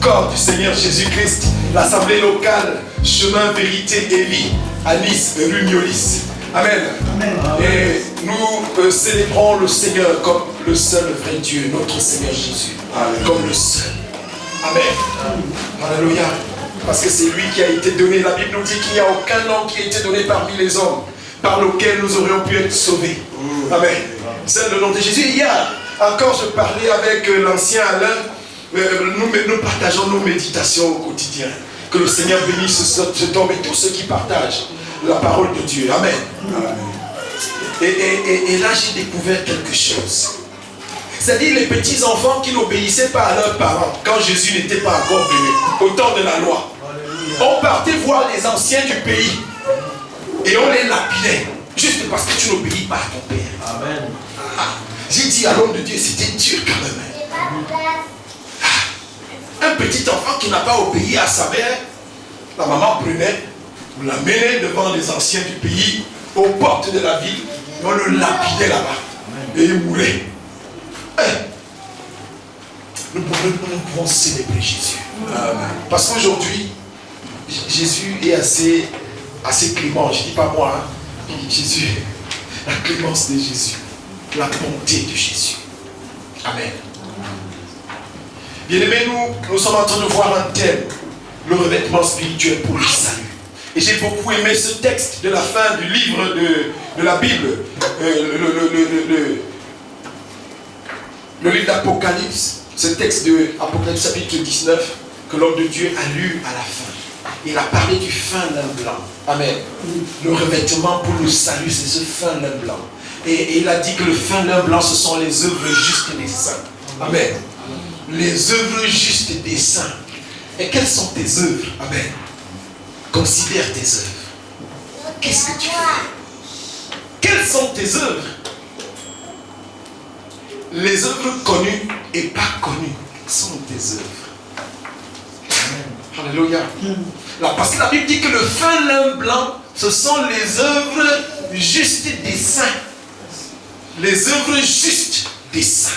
corps du Seigneur Jésus-Christ, l'assemblée locale, chemin, vérité et vie, à Nice, rue Miolis. Amen. Amen. Et nous célébrons le Seigneur comme le seul vrai Dieu, notre Seigneur Jésus. Amen. Comme le seul. Amen. Alléluia. Parce que c'est lui qui a été donné. La Bible nous dit qu'il n'y a aucun nom qui a été donné parmi les hommes par lequel nous aurions pu être sauvés. Amen. C'est le nom de Jésus. Hier, encore, je parlais avec l'ancien Alain. Nous partageons nos méditations au quotidien. Que le Seigneur bénisse cet homme et tous ceux qui partagent la parole de Dieu. Amen. Et là, j'ai découvert quelque chose. C'est-à-dire les petits enfants qui n'obéissaient pas à leurs parents quand Jésus n'était pas encore venu, au temps de la loi. On partait voir les anciens du pays et on les lapidait juste parce que tu n'obéis pas à ton père. Amen. J'ai dit à l'homme de Dieu, c'était dur quand même. Un petit enfant qui n'a pas obéi à sa mère, la maman prenait, on l'amenait devant les anciens du pays, aux portes de la ville, et on le lapidait là-bas. Et il mourait. Nous pouvons célébrer Jésus. Amen. Parce qu'aujourd'hui, Jésus est assez clément. Je ne dis pas moi. Hein. Jésus, la clémence de Jésus, la bonté de Jésus. Amen. Bien-aimés, nous sommes en train de voir un thème, le revêtement spirituel pour le salut. Et j'ai beaucoup aimé ce texte de la fin du livre de la Bible, le livre d'Apocalypse, ce texte de Apocalypse chapitre 19, que l'homme de Dieu a lu à la fin. Il a parlé du fin lin blanc. Amen. Le revêtement pour le salut, c'est ce fin lin blanc. Et il a dit que le fin lin blanc, ce sont les œuvres justes des saints. Amen. Les œuvres justes des saints. Et quelles sont tes œuvres? Amen. Considère tes œuvres. Qu'est-ce que tu fais? Quelles sont tes œuvres? Les œuvres connues et pas connues sont tes œuvres. Amen. Alléluia. Parce que la Bible dit que le fin lin blanc, ce sont les œuvres justes des saints. Les œuvres justes des saints.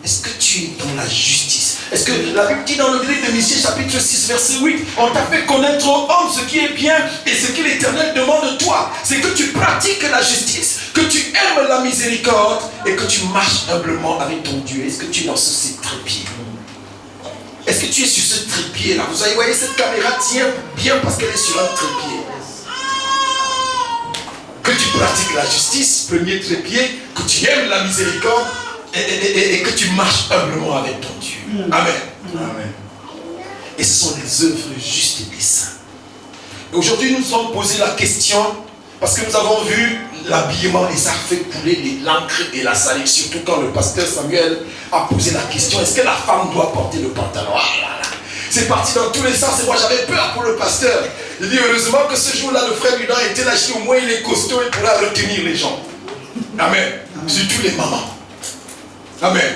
Est-ce que tu es dans la justice? Est-ce que la Bible dit dans le livre de Michée chapitre 6 verset 8, on t'a fait connaître aux hommes ce qui est bien et ce que l'Éternel demande de toi, c'est que tu pratiques la justice, que tu aimes la miséricorde et que tu marches humblement avec ton Dieu. Est-ce que tu es dans ce trépied? Est-ce que tu es sur ce trépied là? Vous voyez, cette caméra tient bien parce qu'elle est sur un trépied. Que tu pratiques la justice, premier trépied, que tu aimes la miséricorde et que tu marches humblement avec ton Dieu. Amen. Amen. Et ce sont les œuvres justes des saints. Et aujourd'hui, nous nous sommes posé la question, parce que nous avons vu l'habillement et ça fait couler l'encre et la salive, surtout quand le pasteur Samuel a posé la question, est-ce que la femme doit porter le pantalon? C'est parti dans tous les sens et moi j'avais peur pour le pasteur. Il dit heureusement que ce jour-là, le frère Ludan était là, au moins il est costaud et pourra retenir les gens. Amen. Surtout les mamans. Amen.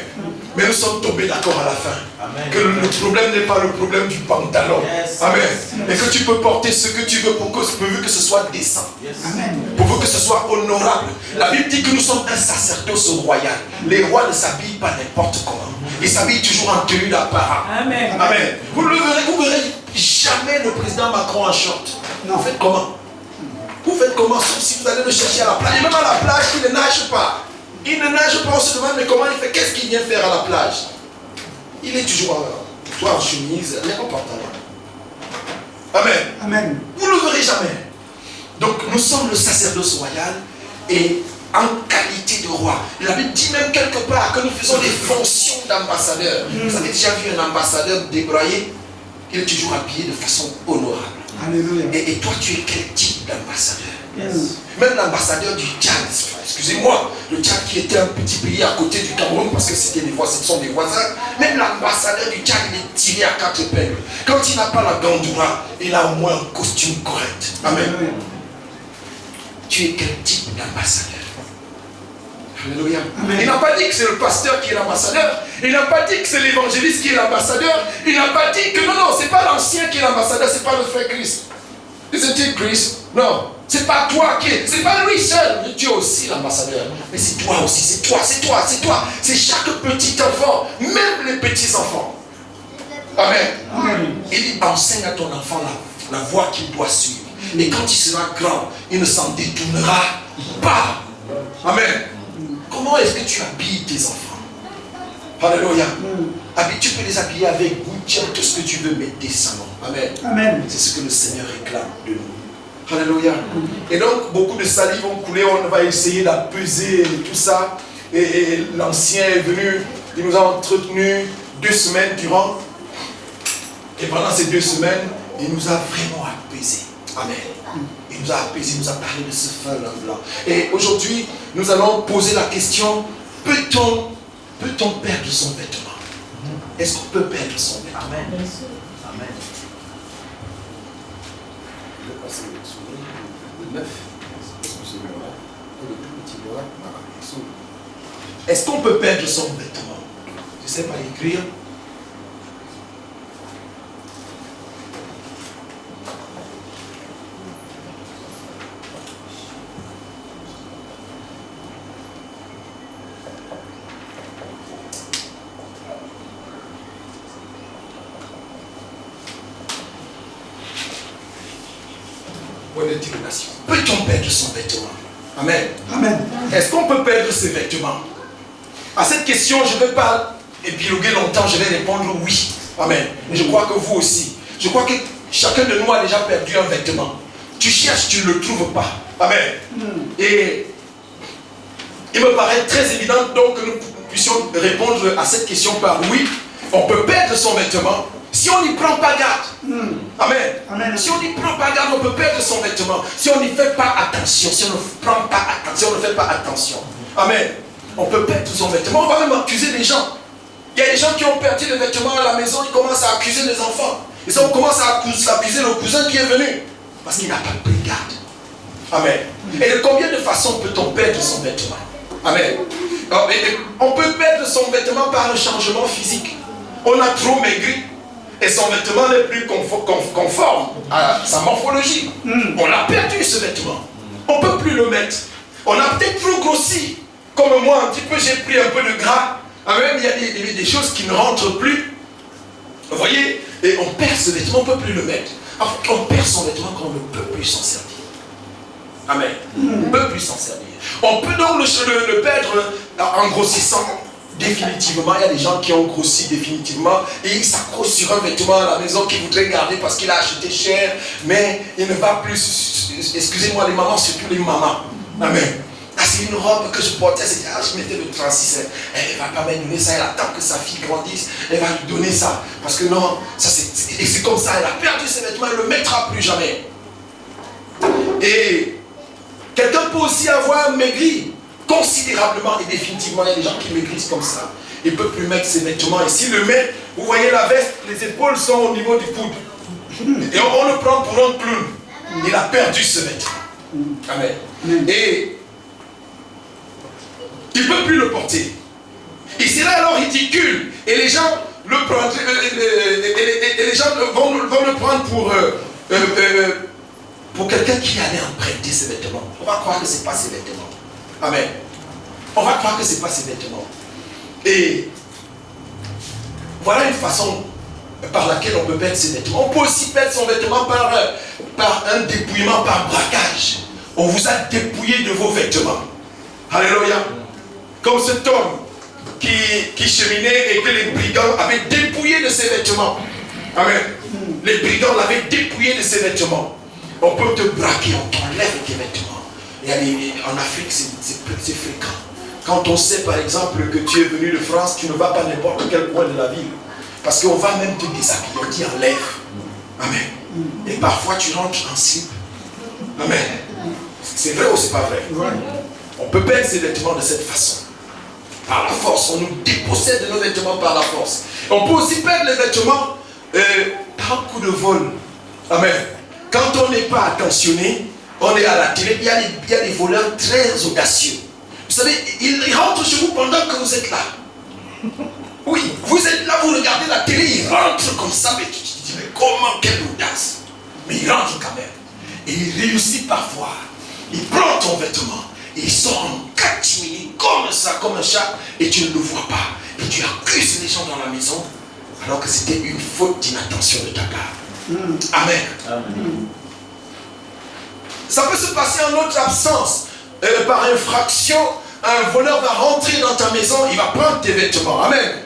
Mais nous sommes tombés d'accord à la fin. Amen. Que le problème n'est pas le problème du pantalon. Yes. Amen. Et que tu peux porter ce que tu veux pourvu que ce soit décent. Yes. Amen. Pourvu que ce soit honorable. La Bible dit que nous sommes un sacerdoce royal. Les rois ne s'habillent pas n'importe comment. Ils s'habillent toujours en tenue d'apparat. Amen. Amen. Vous verrez jamais le président Macron en short. Non. Vous faites comment? Vous faites comment? Sauf si vous allez le chercher à la plage. Et même à la plage, il ne nage pas. Il ne nage pas, on se demande mais comment il fait? Qu'est-ce qu'il vient faire à la plage? Il est toujours soit en chemise, mais en pantalon. Amen. Amen. Vous ne le verrez jamais. Donc nous sommes le sacerdoce royal et en qualité de roi. La Bible dit même quelque part que nous faisons des fonctions d'ambassadeur. Vous avez déjà vu un ambassadeur débroyé? Il est toujours habillé de façon honorable. Alléluia. Et toi tu es quel type d'ambassadeur? Yes. Même l'ambassadeur du Tchad, excusez-moi, le Tchad qui était un petit pays à côté du Cameroun, parce que ce sont des voisins, même l'ambassadeur du Tchad, il est tiré à 4 épingles. Quand il n'a pas la gandoura, il a au moins un costume correct. Amen. Amen. Tu es quel type d'ambassadeur? Alléluia. Il n'a pas dit que c'est le pasteur qui est l'ambassadeur. Il n'a pas dit que c'est l'évangéliste qui est l'ambassadeur. Il n'a pas dit que non, c'est pas l'ancien qui est l'ambassadeur, c'est pas le frère Christ. Isn't it Christ? Non. C'est pas toi qui es, c'est pas lui seul. Tu es aussi l'ambassadeur. Mais c'est toi aussi, c'est toi. C'est chaque petit enfant, même les petits enfants. Amen. Il dit, enseigne à ton enfant la voie qu'il doit suivre. Et quand il sera grand, il ne s'en détournera pas. Amen. Comment est-ce que tu habilles tes enfants? Alléluia. Tu peux les habiller avec goût, tout ce que tu veux, mais décemment. Amen. Amen. C'est ce que le Seigneur réclame de nous. Alléluia. Et donc, beaucoup de salive vont couler, on va essayer d'apaiser tout ça. Et l'ancien est venu, il nous a entretenus 2 semaines durant. Et pendant ces 2 semaines, il nous a vraiment apaisés. Amen. Il nous a apaisés, il nous a parlé de ce feu blanc. Et aujourd'hui, nous allons poser la question, peut-on perdre son vêtement? Est-ce qu'on peut perdre son vêtement? Amen. Amen. Je vais passer le 9. Est-ce qu'on peut perdre son vêtement? Je ne sais pas écrire. Peut-on perdre son vêtement? Amen. Amen. Est-ce qu'on peut perdre ses vêtements? À cette question, je ne vais pas épiloguer longtemps, je vais répondre oui. Amen. Et je crois que vous aussi. Je crois que chacun de nous a déjà perdu un vêtement. Tu cherches, tu ne le trouves pas. Amen. Et il me paraît très évident donc que nous puissions répondre à cette question par oui. On peut perdre son vêtement si on n'y prend pas garde. Amen. Amen. Si on n'y prend pas garde, on peut perdre son vêtement. Si on n'y fait pas attention, si on ne prend pas attention, si on ne fait pas attention. Amen. On peut perdre son vêtement. On va même accuser les gens. Il y a des gens qui ont perdu les vêtements à la maison, ils commencent à accuser les enfants. Et ça, on commence à accuser le cousin qui est venu. Parce qu'il n'a pas pris garde. Amen. Et de combien de façons peut-on perdre son vêtement? Amen. On peut perdre son vêtement par le changement physique. On a trop maigri. Et son vêtement n'est plus conforme à sa morphologie. On a perdu ce vêtement. On ne peut plus le mettre. On a peut-être trop grossi. Comme moi, un petit peu, j'ai pris un peu de gras. Même il y a des choses qui ne rentrent plus. Vous voyez? Et on perd ce vêtement, on ne peut plus le mettre. On perd son vêtement quand on ne peut plus s'en servir. Amen. On ne peut plus s'en servir. On peut donc le perdre en grossissant. Définitivement, il y a des gens qui ont grossi définitivement et ils s'accrochent sur un vêtement à la maison qu'ils voudraient garder parce qu'il a acheté cher, mais il ne va plus, excusez-moi les mamans, surtout les mamans. Amen. Ah, c'est une robe que je portais, je mettais le 36, elle ne va pas me donner ça, elle attend que sa fille grandisse, elle va lui donner ça, parce que non, ça c'est comme ça, elle a perdu ses vêtements, elle ne le mettra plus jamais. Et quelqu'un peut aussi avoir maigri considérablement et définitivement. Il y a des gens qui maigrissent comme ça. Il ne peut plus mettre ses vêtements. Et s'il le met, vous voyez la veste, les épaules sont au niveau du coude. Et on le prend pour un clown. Il a perdu ce vêtement. Amen. Et il ne peut plus le porter. Il sera alors ridicule. Et les gens le prennent, et les gens vont le prendre pour quelqu'un qui allait emprunter ses vêtements. On va croire que ce n'est pas ses vêtements. Amen. On va croire que ce n'est pas ses vêtements. Et voilà une façon par laquelle on peut perdre ses vêtements. On peut aussi perdre son vêtement par un dépouillement, par braquage. On vous a dépouillé de vos vêtements. Alléluia. Comme cet homme qui cheminait et que les brigands avaient dépouillé de ses vêtements. Amen. Les brigands l'avaient dépouillé de ses vêtements. On peut te braquer, on t'enlève tes vêtements. En Afrique, c'est fréquent. Quand on sait par exemple que tu es venu de France, tu ne vas pas n'importe quel coin de la ville. Parce qu'on va même te déshabiller, on dit enlève. Amen. Et parfois tu rentres en slip. Amen. C'est vrai ou c'est pas vrai? On peut perdre ses vêtements de cette façon. Par la force, on nous dépossède de nos vêtements par la force. On peut aussi perdre les vêtements par un coup de vol. Amen. Quand on n'est pas attentionné, on est à la télé, il y a des voleurs très audacieux. Vous savez, ils rentrent chez vous pendant que vous êtes là. Oui, vous êtes là, vous regardez la télé, ils rentrent comme ça, mais tu te dis, mais comment, quelle audace. Mais ils rentrent quand même. Et ils réussissent parfois. Ils prennent ton vêtement, et ils sortent en catimini, comme ça, comme un chat, et tu ne le vois pas. Et tu accuses les gens dans la maison. alors que c'était une faute d'inattention de ta part. Amen. Amen. Ça peut se passer en notre absence. Par infraction, un voleur va rentrer dans ta maison, il va prendre tes vêtements. Amen.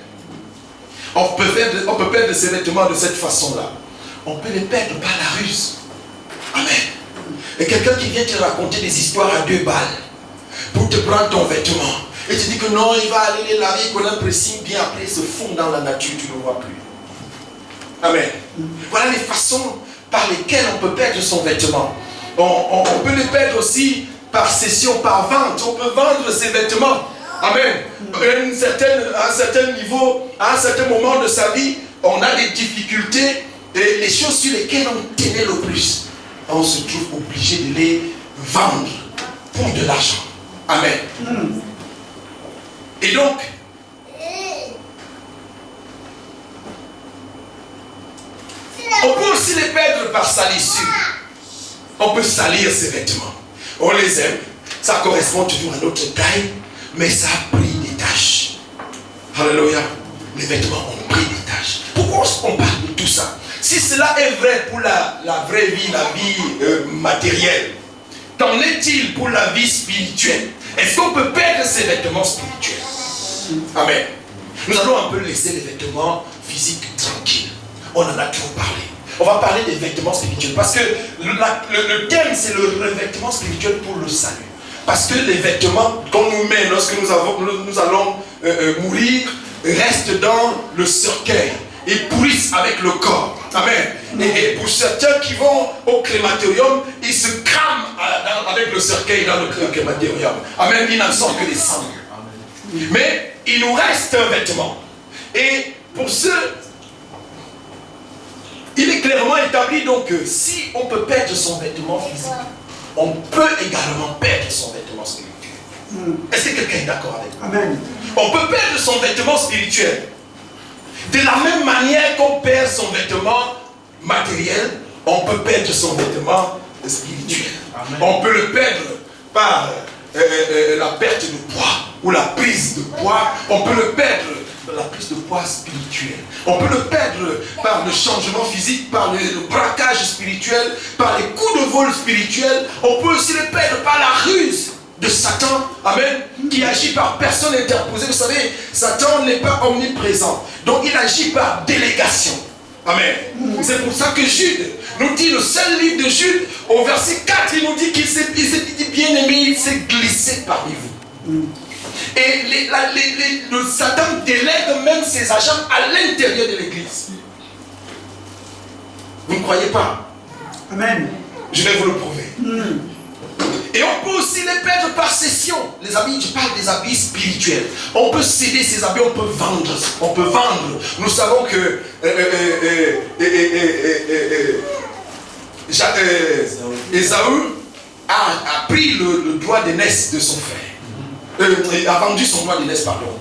On peut perdre ses vêtements de cette façon-là. On peut les perdre par la ruse. Amen. Et quelqu'un qui vient te raconter des histoires à 2 balles pour te prendre ton vêtement. Et tu dis que non, il va aller les laver, qu'on impressione bien, après il se fond dans la nature, tu ne le vois plus. Amen. Voilà les façons par lesquelles on peut perdre son vêtement. On peut les perdre aussi par cession, par vente. On peut vendre ses vêtements. Amen. À un certain niveau, à un certain moment de sa vie, on a des difficultés et les choses sur lesquelles on tenait le plus, on se trouve obligé de les vendre pour de l'argent. Amen. Et donc, on peut aussi les perdre par salissure. On peut salir ses vêtements. On les aime. Ça correspond toujours à notre taille, mais ça a pris des taches. Alléluia. Les vêtements ont pris des taches. Pourquoi on parle de tout ça? Si cela est vrai pour la vraie vie, la vie matérielle, qu'en est-il pour la vie spirituelle? Est-ce qu'on peut perdre ses vêtements spirituels? Amen. Nous allons un peu laisser les vêtements physiques tranquilles. On en a trop parlé. On va parler des vêtements spirituels. Parce que le thème, c'est le revêtement spirituel pour le salut. Parce que les vêtements qu'on nous met lorsque nous allons mourir restent dans le cercueil. Ils pourrissent avec le corps. Amen. Et pour certains qui vont au crématorium, ils se crament avec le cercueil dans le crématorium. Amen. Ils n'en sortent que des cendres. Mais il nous reste un vêtement. Et pour ceux, il est clairement établi donc que si on peut perdre son vêtement physique, on peut également perdre son vêtement spirituel. Est-ce que quelqu'un est d'accord avec moi? Amen. On peut perdre son vêtement spirituel. De la même manière qu'on perd son vêtement matériel, on peut perdre son vêtement spirituel. Amen. On peut le perdre par la perte de poids ou la prise de poids. On peut le perdre par la prise de poids spirituel. On peut le perdre par le changement physique, par le braquage spirituel, par les coups de vol spirituels. On peut aussi le perdre par la ruse de Satan, amen, qui agit par personne interposée. Vous savez, Satan n'est pas omniprésent, donc il agit par délégation. Amen. C'est pour ça que Jude nous dit, le seul livre de Jude, au verset 4, il nous dit qu'il s'est dit bien-aimé, il s'est glissé parmi vous. Et le Satan délègue même ses agents à l'intérieur de l'église. Vous ne croyez pas? Amen. Je vais vous le prouver. Et on peut aussi les perdre par cession. Les habits, je parle des habits spirituels. On peut céder ces habits, on peut vendre. On peut vendre. Nous savons que Ésaü a pris le droit d'aînesse de son frère. Il a vendu son droit d'aînesse, pardon.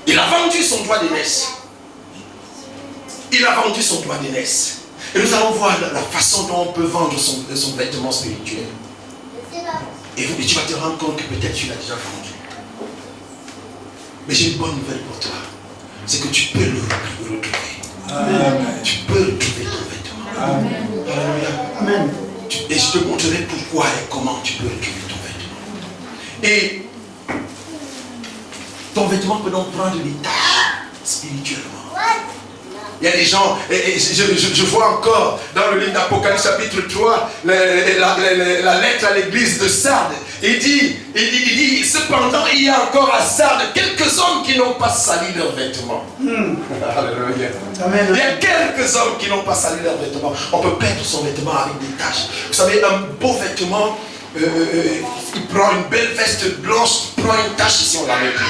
Il a vendu son droit d'aînesse. Il a vendu son droit d'aînesse. Et nous allons voir la façon dont on peut vendre son vêtement spirituel. Et tu vas te rendre compte que peut-être tu l'as déjà vendu. Mais j'ai une bonne nouvelle pour toi. C'est que tu peux le retrouver. Amen. Tu peux retrouver ton vêtement. Amen. Alléluia. Amen. Et je te montrerai pourquoi et comment tu peux retrouver ton vêtement. Et ton vêtement peut donc prendre des tâches spirituellement. Il y a des gens, et je vois encore dans le livre d'Apocalypse chapitre 3, la lettre à l'église de Sardes. Il dit, cependant, il y a encore à Sardes quelques hommes qui n'ont pas sali leurs vêtements. Alléluia. Amen. Il y a quelques hommes qui n'ont pas sali leurs vêtements. On peut perdre son vêtement avec des taches. Vous savez, un beau vêtement, il prend une belle veste blanche, il prend une tache ici, on la met plus.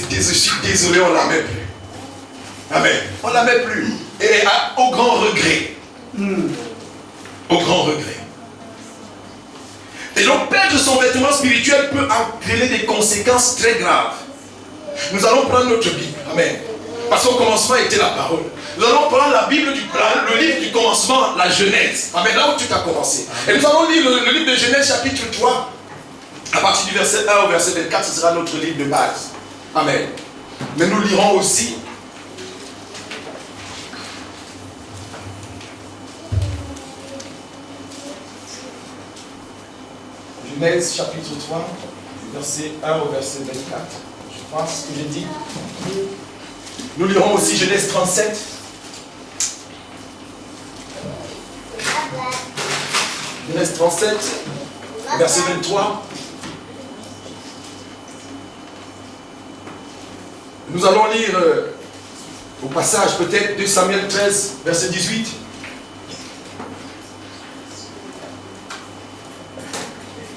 Je suis désolé, on la met plus. Amen. On ne la met plus. Et au grand regret. Au grand regret. Et donc perdre son vêtement spirituel peut entraîner des conséquences très graves. Nous allons prendre notre Bible. Amen. Parce qu'au commencement était la parole. Nous allons prendre la Bible, le livre du commencement, la Genèse. Amen. Là où tu as commencé. Et nous allons lire le livre de Genèse chapitre 3. À partir du verset 1 au verset 24, ce sera notre livre de base. Amen. Mais nous lirons aussi Genèse chapitre 3, verset 1 au verset 24. Je crois ce que j'ai dit. Nous lirons aussi Genèse 37. Genèse 37, verset 23. Nous allons lire au passage peut-être 2 Samuel 13, verset 18.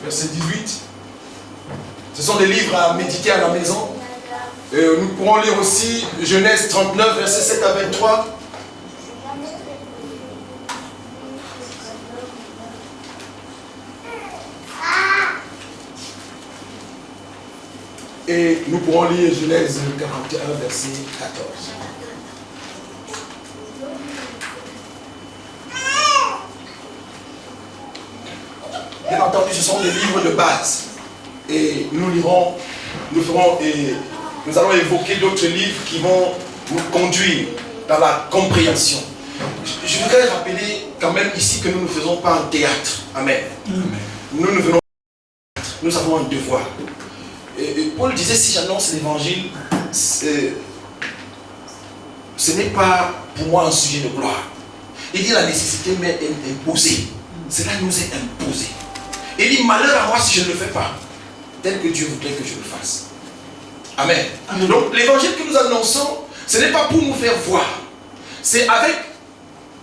Verset 18. Ce sont des livres à méditer à la maison. Nous pourrons lire aussi Genèse 39, verset 7 à 23. Et nous pourrons lire Genèse 41, verset 14. Bien entendu, ce sont des livres de base. Et nous lirons, nous allons évoquer d'autres livres qui vont nous conduire dans la compréhension. Je voudrais rappeler quand même ici que nous ne faisons pas un théâtre. Amen. Nous ne venons pas un théâtre. Nous avons un devoir. Et Paul disait, si j'annonce l'évangile, ce n'est pas pour moi un sujet de gloire. Il dit, la nécessité m'est imposée. Cela nous est imposé. Il dit, malheur à moi si je ne le fais pas, tel que Dieu voudrait que je le fasse. Amen. Amen. Donc l'évangile que nous annonçons, ce n'est pas pour nous faire voir. C'est avec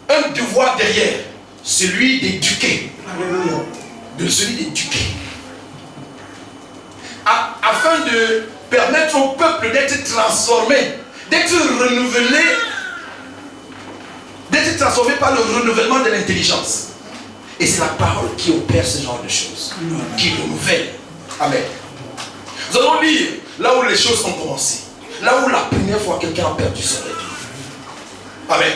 un devoir derrière, celui d'éduquer. Celui d'éduquer. Afin de permettre au peuple d'être transformé, d'être renouvelé, d'être transformé par le renouvellement de l'intelligence. Et c'est la parole qui opère ce genre de choses, qui renouvelle. Amen. Nous allons lire là où les choses ont commencé, là où la première fois quelqu'un a perdu son rêve. Amen.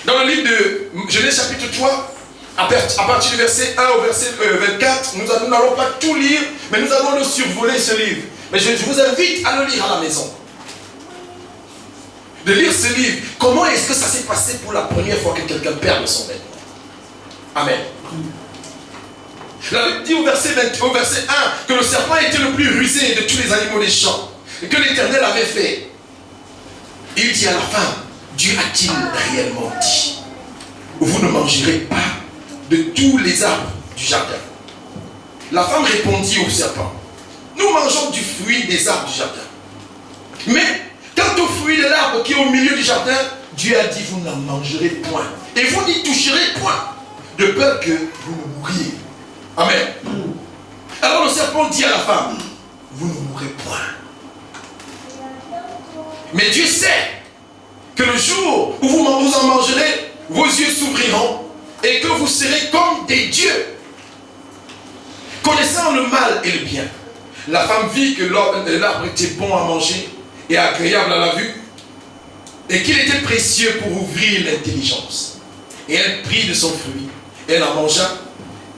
Dans le livre de Genèse chapitre 3, à partir du verset 1 au verset 24, nous n'allons pas tout lire, mais nous allons le survoler ce livre. Mais je vous invite à le lire à la maison. De lire ce livre. Comment est-ce que ça s'est passé pour la première fois que quelqu'un perd son rêve? Amen. La Bible dit au verset 1 que le serpent était le plus rusé de tous les animaux des champs et que l'Éternel avait fait. Il dit à la femme, Dieu a-t-il réellement dit, vous ne mangerez pas de tous les arbres du jardin? La femme répondit au serpent, nous mangeons du fruit des arbres du jardin. Mais quant au fruit de l'arbre qui est au milieu du jardin, Dieu a dit, vous n'en mangerez point. Et vous n'y toucherez point, de peur que vous ne mouriez. Amen. Alors le serpent dit à la femme, vous ne mourrez point. Mais Dieu sait que le jour où vous en mangerez, vos yeux s'ouvriront et que vous serez comme des dieux, connaissant le mal et le bien. La femme vit que l'arbre était bon à manger et agréable à la vue et qu'il était précieux pour ouvrir l'intelligence. Et elle prit de son fruit, elle en mangea.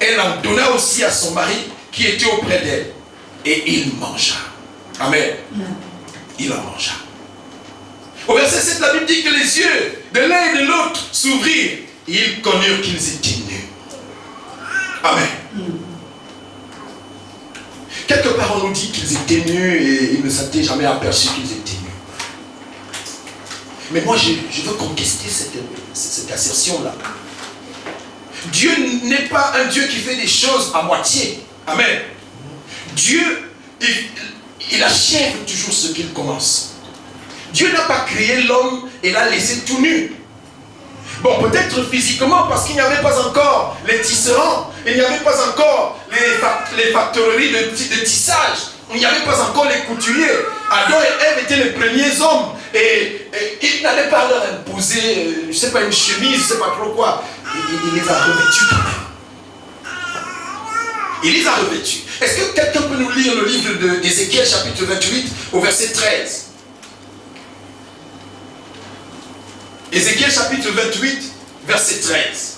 Elle en donna aussi à son mari qui était auprès d'elle. Et il mangea. Amen. Il en mangea. Au verset 7, la Bible dit que les yeux de l'un et de l'autre s'ouvrirent. Et ils connurent qu'ils étaient nus. Amen. Quelque part on nous dit qu'ils étaient nus et ils ne s'étaient jamais aperçus qu'ils étaient nus. Mais moi je veux contester cette assertion-là. Dieu n'est pas un Dieu qui fait des choses à moitié. Amen. Dieu, il achève toujours ce qu'il commence. Dieu n'a pas créé l'homme et l'a laissé tout nu. Bon, peut-être physiquement, parce qu'il n'y avait pas encore les tisserands, il n'y avait pas encore les factoreries de tissage, il n'y avait pas encore les couturiers. Adam et Ève étaient les premiers hommes et il n'allait pas leur imposer, je ne sais pas, une chemise, je ne sais pas trop quoi. Il les a revêtus quand même. Il les a revêtus. Est-ce que quelqu'un peut nous lire le livre d'Ézéchiel chapitre 28 au verset 13? Ézéchiel chapitre 28 verset 13.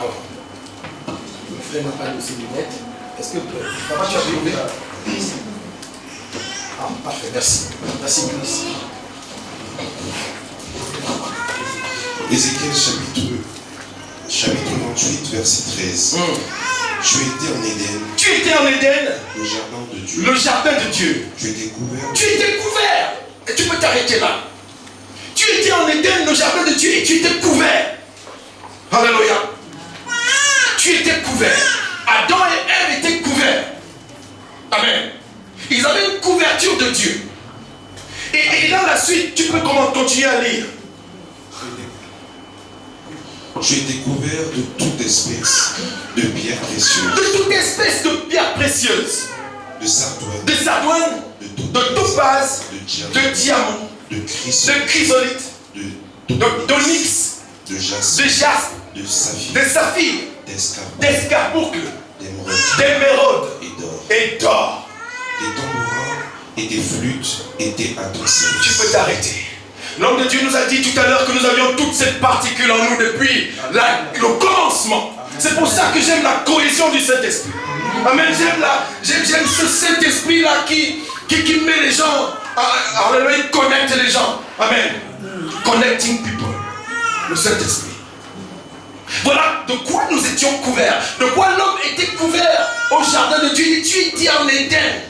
Alors, le frère n'a pas de ses lunettes. Est-ce que papa, tu as trouvé? Ah, parfait, merci. Merci, Chris. Ézéchiel chapitre 28, verset 13. Tu étais en Éden. Tu étais en Éden. Le jardin de Dieu. Le jardin de Dieu. Tu étais couvert. Tu étais couvert. Et tu peux t'arrêter là. Tu étais en Éden, le jardin de Dieu, et tu étais couvert. Alléluia. Tu étais couvert. Adam et Ève étaient couverts. Amen. Ils avaient une couverture de Dieu. Et dans la suite, tu peux comment continuer à lire. Tu étais couvert de toute espèce de pierres précieuses. De toute espèce de pierres précieuses. De sardoine. De sardoine. De topaz. De diamant. De chrysolite. D'onyx. De jaspe. De saphir. D'escarboucle. D'émeraude. Et d'or. Des tambourins et des flûtes étaient à ton service. Tu peux t'arrêter. L'homme de Dieu nous a dit tout à l'heure que nous avions toute cette particule en nous depuis le commencement. C'est pour ça que j'aime la cohésion du Saint-Esprit. Amen. J'aime ce Saint-Esprit-là qui met les gens, il connecte les gens. Amen. Connecting people. Le Saint-Esprit. Voilà de quoi nous étions couverts. De quoi l'homme était couvert au jardin de Dieu. Tu étais en Éden.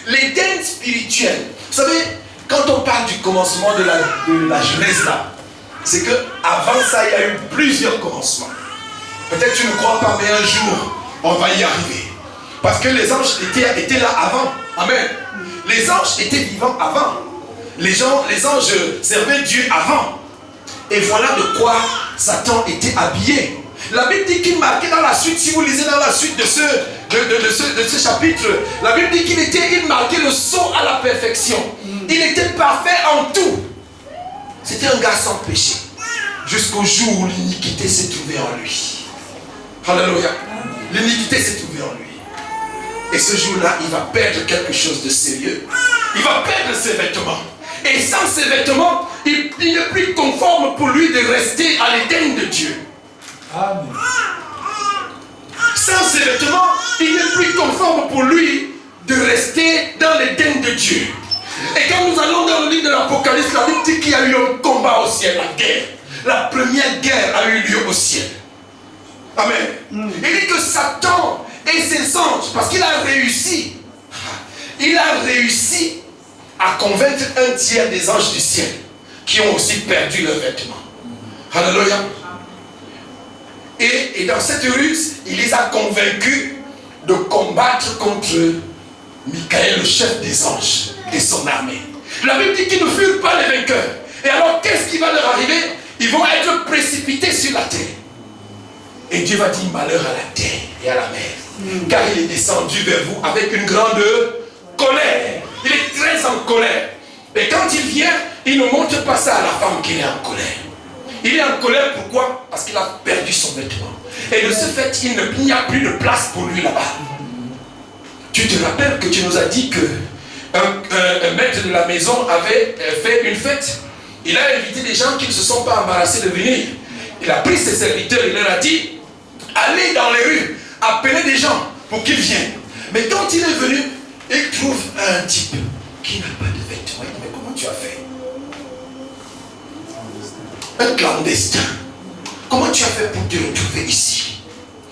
L'Éden spirituel. Vous savez, quand on parle du commencement de la Genèse là, c'est que avant ça, il y a eu plusieurs commencements. Peut-être tu ne crois pas, mais un jour, on va y arriver. Parce que les anges étaient là avant. Amen. Les anges étaient vivants avant. Les anges servaient Dieu avant. Et voilà de quoi Satan était habillé. La Bible dit qu'il marquait dans la suite, si vous lisez dans la suite de ce chapitre, la Bible dit qu'il marquait le saut à la perfection. Il était parfait en tout. C'était un gars sans péché. Jusqu'au jour où l'iniquité s'est trouvée en lui. Alléluia. L'iniquité s'est trouvée en lui. Et ce jour-là, il va perdre quelque chose de sérieux. Il va perdre ses vêtements. Et sans ses vêtements, il n'est plus conforme pour lui de rester à l'Éden de Dieu. Amen. Sans ses vêtements, il n'est plus conforme pour lui de rester dans l'Éden de Dieu. Et quand nous allons dans le livre de l'Apocalypse, la Bible dit qu'il y a eu un combat au ciel, la guerre. La première guerre a eu lieu au ciel. Amen. Il dit que Satan et ses anges, parce qu'il a réussi à convaincre un tiers des anges du ciel qui ont aussi perdu leurs vêtements. Alléluia. Et dans cette ruse, il les a convaincus de combattre contre Michael, le chef des anges, et son armée. La Bible dit qu'ils ne furent pas les vainqueurs. Et alors, qu'est-ce qui va leur arriver? Ils vont être précipités sur la terre. Et Dieu va dire malheur à la terre et à la mer. Car il est descendu vers vous avec une grande colère. Il est très en colère. Et quand il vient, il ne montre pas ça à la femme qu'il est en colère. Il est en colère pourquoi? Parce qu'il a perdu son vêtement. Et de ce fait, il n'y a plus de place pour lui là-bas. Tu te rappelles que tu nous as dit que un maître de la maison avait fait une fête. Il a invité des gens qui ne se sont pas embarrassés de venir. Il a pris ses serviteurs, il leur a dit, allez dans les rues, appelez des gens pour qu'ils viennent. Mais quand il est venu, il trouve un type qui n'a pas de vêtements. Il dit, mais comment tu as fait? Un clandestin. Comment tu as fait pour te retrouver ici?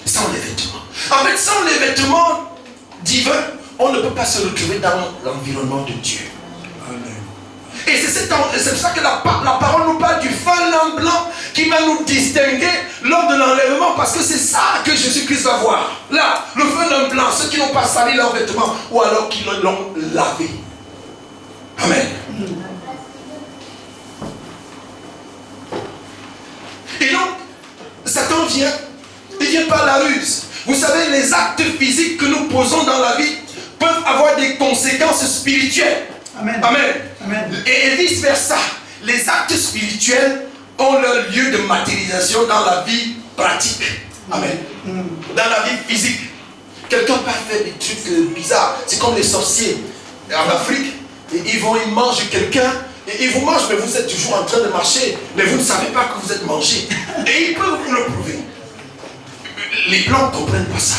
Sans les vêtements. En fait, sans les vêtements divins, on ne peut pas se retrouver dans l'environnement de Dieu. Amen. Et c'est pour ça que la parole nous parle du fin lin blanc qui va nous distinguer lors de l'enlèvement, parce que c'est ça que Jésus-Christ va voir. Là, le fin lin blanc, ceux qui n'ont pas sali leurs vêtements ou alors qui l'ont lavé. Amen. Et donc, Satan vient, il vient par la ruse. Vous savez, les actes physiques que nous posons dans la vie peuvent avoir des conséquences spirituelles. Amen. Amen. Amen. Et vice versa. Les actes spirituels ont leur lieu de matérialisation dans la vie pratique. Amen. Dans la vie physique. Quelqu'un peut faire des trucs bizarres. C'est comme les sorciers en Afrique. Et ils mangent quelqu'un. Et ils vous mangent, mais vous êtes toujours en train de marcher. Mais vous ne savez pas que vous êtes mangé. Et ils peuvent vous le prouver. Les blancs ne comprennent pas ça.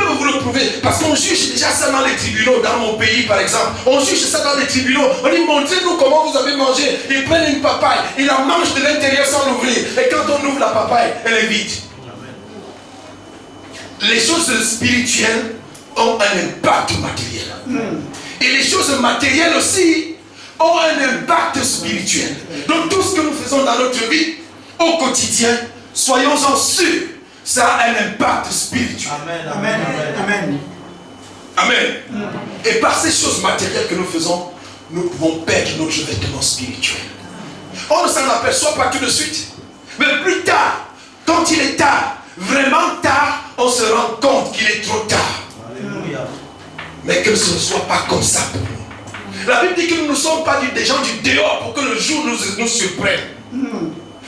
peux vous le prouver. Parce qu'on juge déjà ça dans les tribunaux, dans mon pays par exemple. On juge ça dans les tribunaux. On dit, montrez-nous comment vous avez mangé. Ils prennent une papaye, ils la mangent de l'intérieur sans l'ouvrir. Et quand on ouvre la papaye, elle est vide. Les choses spirituelles ont un impact matériel. Et les choses matérielles aussi ont un impact spirituel. Donc tout ce que nous faisons dans notre vie, au quotidien, soyons-en sûrs, ça a un impact spirituel. Amen, amen, amen. Amen. Et par ces choses matérielles que nous faisons, nous pouvons perdre notre vêtement spirituel. On ne s'en aperçoit pas tout de suite. Mais plus tard, quand il est tard, vraiment tard, on se rend compte qu'il est trop tard. Alléluia. Mais que ce ne soit pas comme ça pour nous. La Bible dit que nous ne sommes pas des gens du dehors pour que le jour nous surprenne.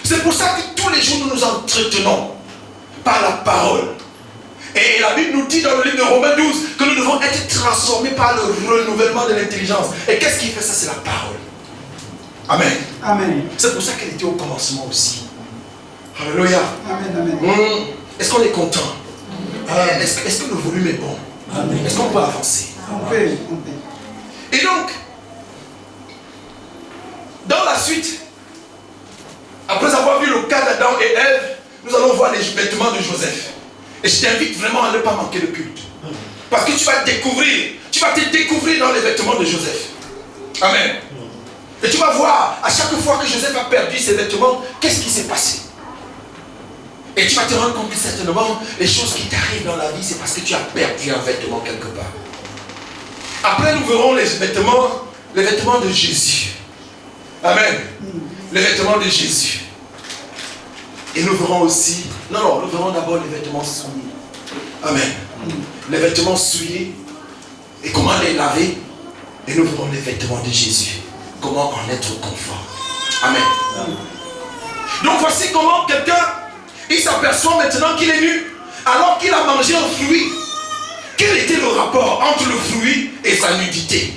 C'est pour ça que tous les jours nous nous entretenons par la parole. Et la Bible nous dit dans le livre de Romains 12 que nous devons être transformés par le renouvellement de l'intelligence. Et qu'est-ce qui fait ça? C'est la parole. Amen. Amen. C'est pour ça qu'elle était au commencement aussi. Alléluia. Amen, amen. Est-ce qu'on est content? Est-ce que le volume est bon? Amen. Est-ce qu'on peut avancer? On peut. Et donc, dans la suite, après avoir vu le cas d'Adam et Ève, nous allons voir les vêtements de Joseph. Et je t'invite vraiment à ne pas manquer le culte. Parce que tu vas te découvrir dans les vêtements de Joseph. Amen. Et tu vas voir, à chaque fois que Joseph a perdu ses vêtements, qu'est-ce qui s'est passé? Et tu vas te rendre compte que certainement, les choses qui t'arrivent dans la vie, c'est parce que tu as perdu un vêtement quelque part. Après, nous verrons les vêtements de Jésus. Amen. Les vêtements de Jésus. Et nous verrons aussi, nous verrons d'abord les vêtements souillés. Amen. Les vêtements souillés et comment les laver. Et nous verrons les vêtements de Jésus. Comment en être conforme. Amen. Donc voici comment quelqu'un, il s'aperçoit maintenant qu'il est nu, alors qu'il a mangé un fruit. Quel était le rapport entre le fruit et sa nudité?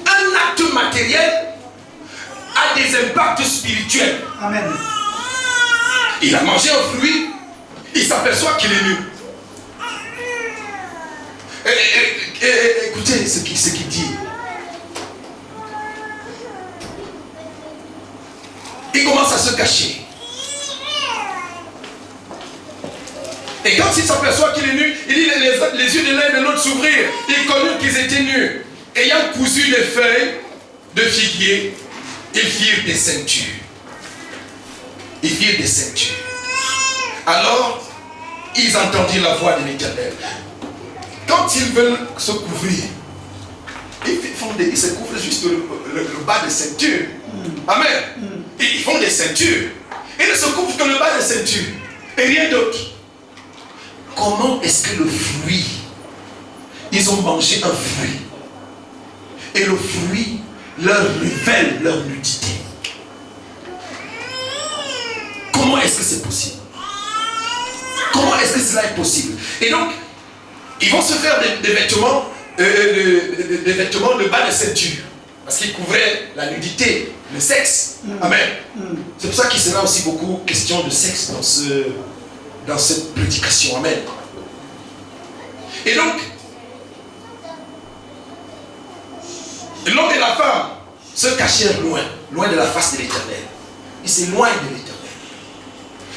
Un acte matériel a des impacts spirituels. Amen. Il a mangé un fruit, il s'aperçoit qu'il est nu. Écoutez ce qu'il dit. Il commence à se cacher. Et quand il s'aperçoit qu'il est nu, il dit les yeux de l'un et de l'autre s'ouvrirent. Ils connurent qu'ils étaient nus. Ayant cousu des feuilles de figuier, ils firent des ceintures. Ils firent des ceintures. Alors, ils entendirent la voix de l'Éternel. Quand ils veulent se couvrir, ils se couvrent juste le bas de ceinture. Amen. Ils font des ceintures. Ils ne se couvrent que le bas de ceinture. Et rien d'autre. Comment est-ce que le fruit, ils ont mangé un fruit, et le fruit leur révèle leur nudité? Comment est-ce que c'est possible? Comment est-ce que cela est possible? Et donc, ils vont se faire des vêtements, des vêtements de bas de ceinture, parce qu'ils couvraient la nudité, le sexe. Amen. C'est pour ça qu'il sera aussi beaucoup question de sexe dans cette prédication. Amen. Et donc, l'homme et la femme se cachèrent loin de la face de l'Éternel. Ils s'éloignent de l'Éternel.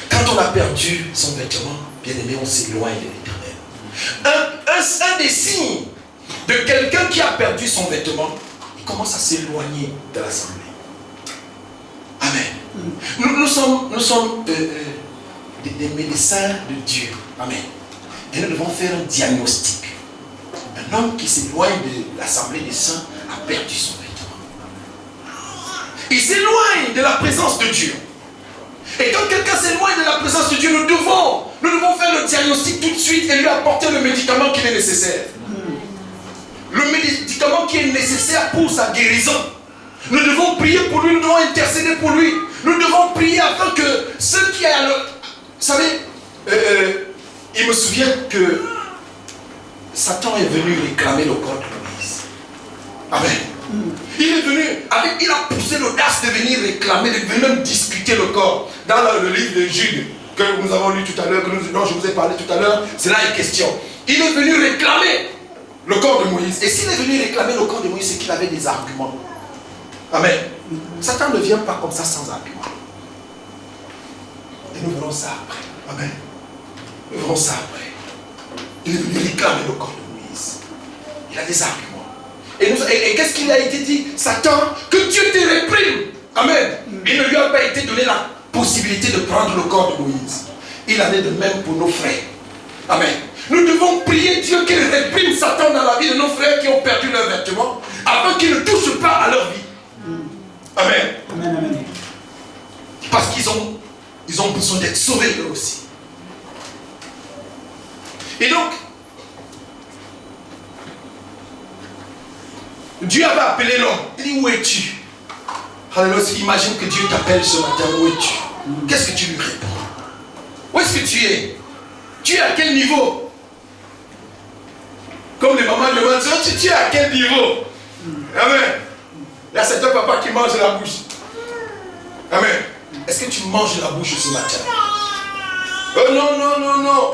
Quand on a perdu son vêtement, bien aimé, on s'éloigne de l'Éternel. Un des signes de quelqu'un qui a perdu son vêtement, il commence à s'éloigner de l'assemblée. Amen. Nous sommes des médecins de Dieu. Amen. Et nous devons faire un diagnostic. Un homme qui s'éloigne de l'assemblée des saints a perdu son vêtement. Il s'éloigne de la présence de Dieu. Et quand quelqu'un s'éloigne de la présence de Dieu, nous devons faire le diagnostic tout de suite et lui apporter le médicament qui est nécessaire. Le médicament qui est nécessaire pour sa guérison. Nous devons prier pour lui, nous devons intercéder pour lui. Nous devons prier afin que ceux qui a le... Vous savez, il me souvient que Satan est venu réclamer le corps de Moïse. Amen. Il est venu, il a poussé l'audace de venir réclamer, de venir même discuter le corps. Dans le livre de Jude, que nous avons lu tout à l'heure, dont je vous ai parlé tout à l'heure, c'est là une question. il est venu réclamer le corps de Moïse. Et s'il est venu réclamer le corps de Moïse, c'est qu'il avait des arguments. Amen. Satan ne vient pas comme ça sans argument. Et nous verrons ça après. Amen. Nous verrons ça après. Il est venu réclamer le corps de Moïse. Il a des arguments. Et qu'est-ce qu'il a été dit? Satan, que Dieu te réprime. Amen. Il ne lui a pas été donné la possibilité de prendre le corps de Moïse. Il en est de même pour nos frères. Amen. Nous devons prier Dieu qu'il réprime Satan dans la vie de nos frères qui ont perdu leurs vêtements, afin qu'ils ne touchent pas à leur vie. Amen. Amen, amen. Parce qu'ils ont besoin d'être sauvés eux aussi. Et donc, Dieu avait appelé l'homme. Il dit, où es-tu? Alléluia. Imagine que Dieu t'appelle ce matin, où es-tu? Qu'est-ce que tu lui réponds? Où est-ce que tu es? Tu es à quel niveau? Comme les mamans demandent, tu es à quel niveau? Amen. Il y a certains papas qui mangent la bouche. Amen. Est-ce que tu manges la bouche ce matin? Oh non, non, non, non.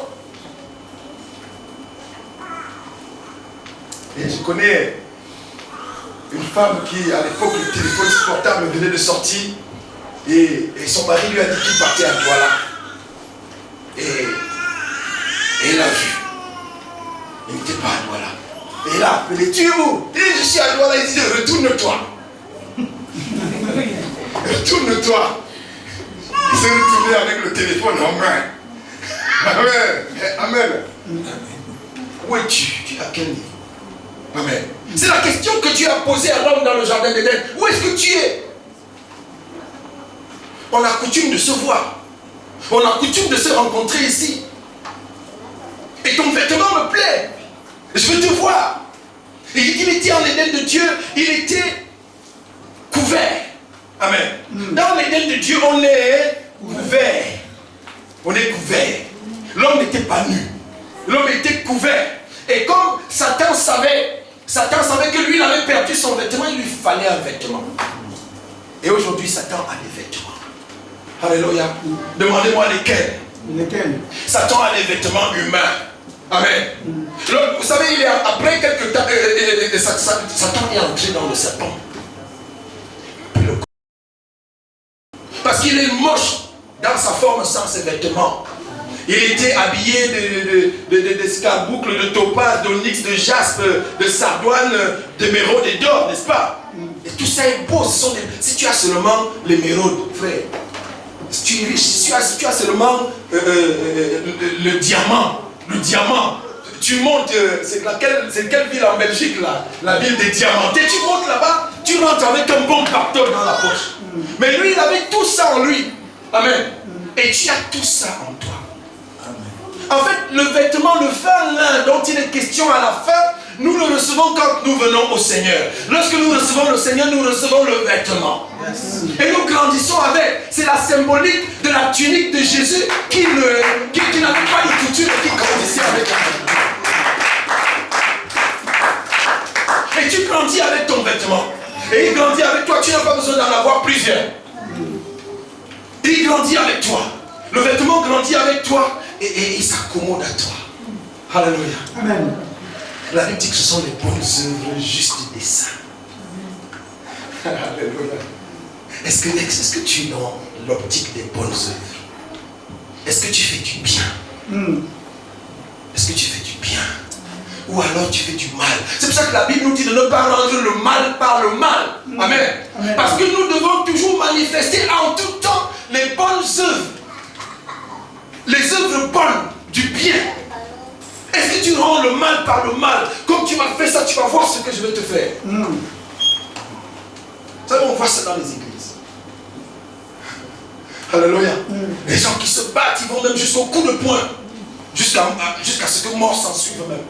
Et je connais une femme qui, à l'époque, le téléphone portable venait de sortir. Et son mari lui a dit qu'il partait à Douala. Et il a vu. Il n'était pas à Douala. Et il a appelé, tu es où? Il dit, je suis à Douala. Il dit, retourne-toi. Retourne-toi. Il s'est retourné avec le téléphone en main. Amen. Amen. Où es-tu? Tu es à quel niveau? Amen. C'est la question que Dieu a posée à l'homme dans le jardin d'Éden. Où est-ce que tu es? On a coutume de se voir. On a coutume de se rencontrer ici. Et ton vêtement me plaît. Je veux te voir. Et il était en Éden de Dieu. Il était couvert. Amen. Dans l'Éden de Dieu, on est couvert. On est couvert. L'homme n'était pas nu. L'homme était couvert. Et comme Satan savait que lui, il avait perdu son vêtement, il lui fallait un vêtement. Et aujourd'hui, Satan a des vêtements. Alléluia. Demandez-moi lesquels. Lesquels? Satan a des vêtements humains. Amen. Donc, vous savez, après quelques temps, Satan est entré dans le serpent. Parce qu'il est moche dans sa forme sans ses vêtements. Il était habillé d'escarboucles, de topaz, d'onyx, de jaspe, de sardoine, d'émeraude et d'or, n'est-ce pas? Et tout ça est beau. Si tu as seulement l'émeraude, frère, si tu es riche, si tu as seulement le diamant, tu montes, c'est quelle ville en Belgique là? La ville des diamantés. Tu montes là-bas, tu rentres avec un bon carton dans la poche. Mais lui, il avait tout ça en lui. Amen. Et tu as tout ça en toi. En fait, le vêtement, le fin lin dont il est question à la fin, nous le recevons quand nous venons au Seigneur. Lorsque nous recevons le Seigneur, nous recevons le vêtement. Yes. Et nous grandissons avec. C'est la symbolique de la tunique de Jésus qui n'avait pas de couture et qui grandissait avec elle. Et tu grandis avec ton vêtement. Et il grandit avec toi. Tu n'as pas besoin d'en avoir plusieurs. Il grandit avec toi. Le vêtement grandit avec toi. Et il s'accommode à toi. Alléluia. Amen. La Bible dit que ce sont les bonnes œuvres justes des saints. Alléluia. Est-ce que tu es dans l'optique des bonnes œuvres? Est-ce que tu fais du bien? Est-ce que tu fais du bien? Ou alors tu fais du mal? C'est pour ça que la Bible nous dit de ne pas rendre le mal par le mal. Amen. Amen. Parce que nous devons toujours manifester en tout temps les bonnes œuvres. Les œuvres bonnes, du bien. Est-ce que tu rends le mal par le mal? Comme tu m'as fait ça, tu vas voir ce que je vais te faire. Vous savez, on voit ça dans les églises. Alléluia. Les gens qui se battent, ils vont même jusqu'au coup de poing. Jusqu'à ce que mort s'en suive même.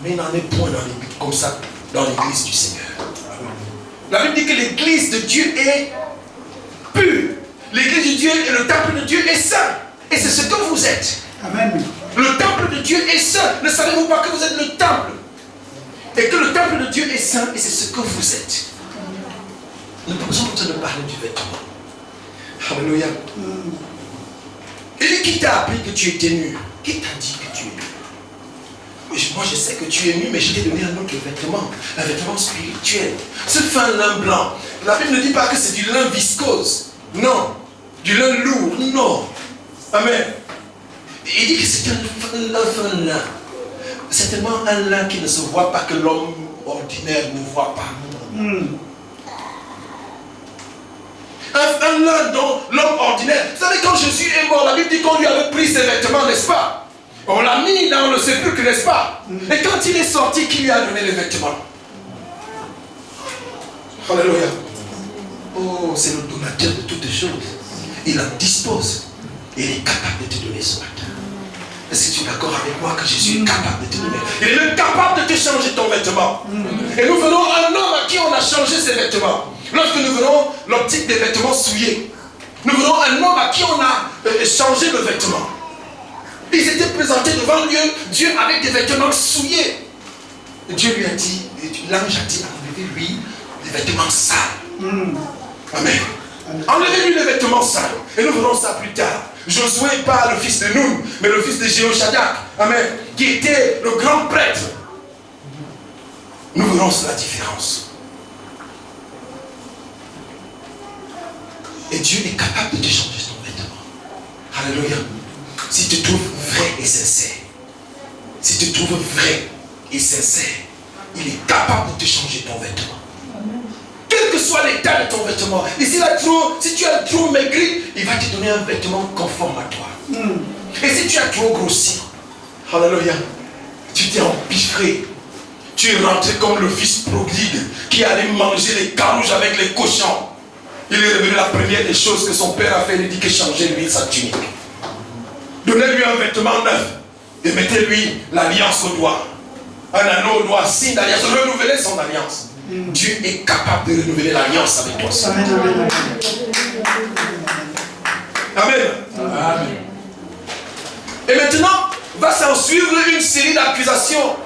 Mais il n'en est point comme ça dans l'église du Seigneur. La Bible dit que l'église de Dieu est pure. L'église de Dieu et le temple de Dieu est saint. Et c'est ce que vous êtes. Amen. Le temple de Dieu est saint. Ne savez-vous pas que vous êtes le temple? Et que le temple de Dieu est saint et c'est ce que vous êtes. Nous n'avons pas besoin de parler du vêtement. Alléluia. Il dit, qui t'a appris que tu étais nu? Qui t'a dit que tu es nu? Moi je sais que tu es nu, mais je t'ai donné un autre vêtement, un vêtement spirituel. Ce fin lin blanc, la Bible ne dit pas que c'est du lin viscose. Non. Du lin lourd. Non. Amen. Il dit que c'est un fin lin. Certainement un lin qui ne se voit pas, que l'homme ordinaire ne voit pas. Un lin dont l'homme ordinaire. Vous savez, quand Jésus est mort, la Bible dit qu'on lui avait pris ses vêtements, n'est-ce pas? On l'a mis dans le sépulcre, n'est-ce pas? Et quand il est sorti, qui lui a donné les vêtements? Alléluia. Oh, c'est le donateur de toutes choses. Il en dispose. Et il est capable de te donner ce matin. Est-ce que tu es d'accord avec moi que Jésus est capable de te donner? Il est même capable de te changer ton vêtement. Et nous venons à un homme à qui on a changé ses vêtements. Lorsque nous venons l'optique des vêtements souillés, nous venons à un homme à qui on a changé le vêtement. Ils étaient présentés devant Dieu avec des vêtements souillés. Et Dieu lui a dit, l'ange a dit, enlevez-lui les vêtements sales. Amen. Enlevez-lui les vêtements sales. Et nous verrons ça plus tard. Josué, pas le fils de Nun, mais le fils de Jéhochadak. Amen. Qui était le grand prêtre. Nous verrons la différence. Et Dieu est capable de te changer ton vêtement. Alléluia. Si tu trouves vrai et sincère, si tu trouves vrai et sincère, il est capable de te changer ton vêtement. Quel que soit l'état de ton vêtement, et si tu as trop maigri, il va te donner un vêtement conforme à toi. Et si tu as trop grossi, alléluia, tu t'es empiffré, tu es rentré comme le fils prodigue qui allait manger les carouges avec les cochons. Il est revenu, la première des choses que son père a fait, il dit que changez-lui sa tunique. Donnez-lui un vêtement neuf et mettez-lui l'alliance au doigt. Un anneau au doigt, signe d'alliance. Renouveler son alliance. Dieu est capable de renouveler l'alliance avec toi. Amen. Amen. Amen. Et maintenant, va s'en suivre une série d'accusations.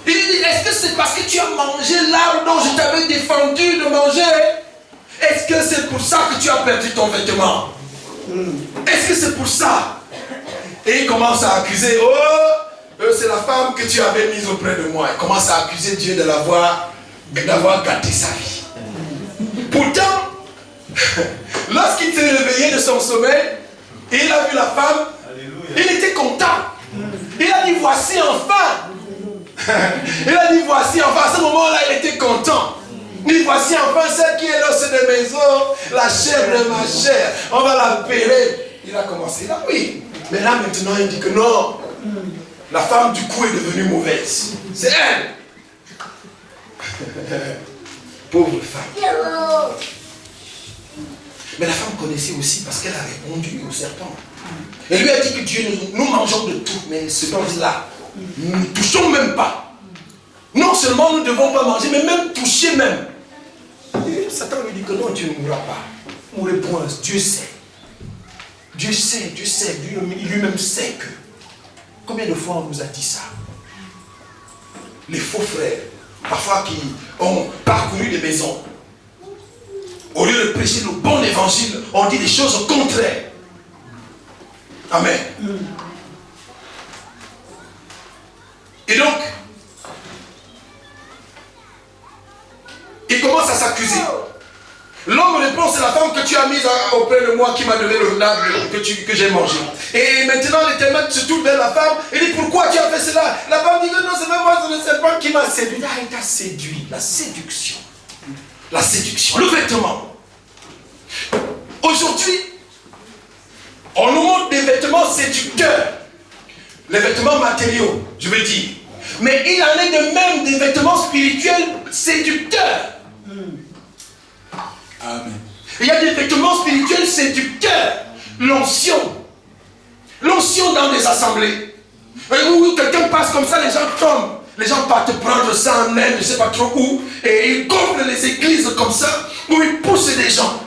Il dit, est-ce que c'est parce que tu as mangé l'arbre dont je t'avais défendu de manger? Est-ce que c'est pour ça que tu as perdu ton vêtement? Est-ce que c'est pour ça? Et il commence à accuser, oh, c'est la femme que tu avais mise auprès de moi. Il commence à accuser Dieu d'avoir gâté sa vie. Pourtant, lorsqu'il s'est réveillé de son sommeil, et il a vu la femme, il était content. Il a dit, voici enfin. Il a dit, voici enfin. À ce moment-là, il était content. Il dit, voici enfin celle qui est l'os de mes os, la chair de ma chair. On va la pérer. Il a commencé là, oui. Mais là maintenant, il dit que non. La femme du coup est devenue mauvaise. C'est elle. Pauvre femme. Mais la femme connaissait aussi parce qu'elle a répondu au serpent. Elle lui a dit que Dieu, nous mangeons de tout, mais ce dont-là, nous ne touchons même pas. Non seulement nous ne devons pas manger, mais même toucher même. Et Satan lui dit que non, tu ne mourras pas. Mourrez point, Dieu sait. Dieu sait, lui-même sait que. Combien de fois on nous a dit ça? Les faux frères, parfois qui ont parcouru des maisons, au lieu de prêcher le bon évangile, on dit des choses contraires. Amen. Et donc, il commence à s'accuser. L'homme répond, c'est la femme que tu as mise auprès de moi qui m'a donné le lard que j'ai mangé. Et maintenant l'Éternel se tourne vers la femme et dit, pourquoi tu as fait cela? La femme dit que non, c'est même moi, c'est le serpent qui m'a séduit. Ah, il t'a séduit. La séduction. La séduction. Le vêtement. Aujourd'hui, on nous montre des vêtements séducteurs. Les vêtements matériaux, je veux dire. Mais il en est de même des vêtements spirituels séducteurs. Amen. Il y a des vêtements spirituels séducteurs. L'onction. L'onction dans des assemblées. Où quelqu'un passe comme ça, les gens tombent. Les gens partent prendre ça en Inde, je ne sais pas trop où. Et ils comblent les églises comme ça, où ils poussent des gens.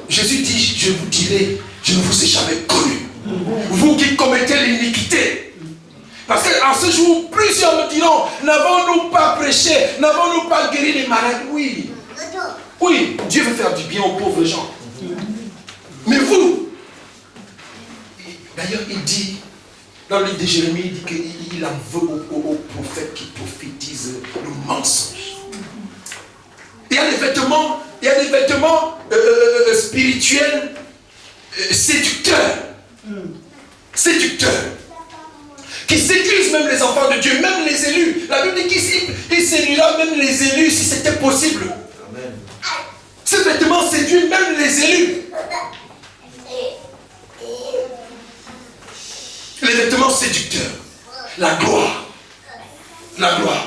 Jésus dit, je vous dirai, je ne vous ai jamais connu. Vous qui commettez l'iniquité. Parce qu'en ce jour, plusieurs me diront, n'avons-nous pas prêché, n'avons-nous pas guéri les malades? Oui. Oui, Dieu veut faire du bien aux pauvres gens. Mais vous, D'ailleurs, il dit, dans le livre de Jérémie, il dit qu'il en veut aux prophètes qui prophétisent le mensonge. Il y a des vêtements, spirituels séducteurs. Séducteurs. Qui séduisent même les enfants de Dieu, même les élus. La Bible dit qu'il séduira même les élus si c'était possible. Amen. Ces vêtements séduisent même les élus. Les vêtements séducteurs. La gloire. La gloire.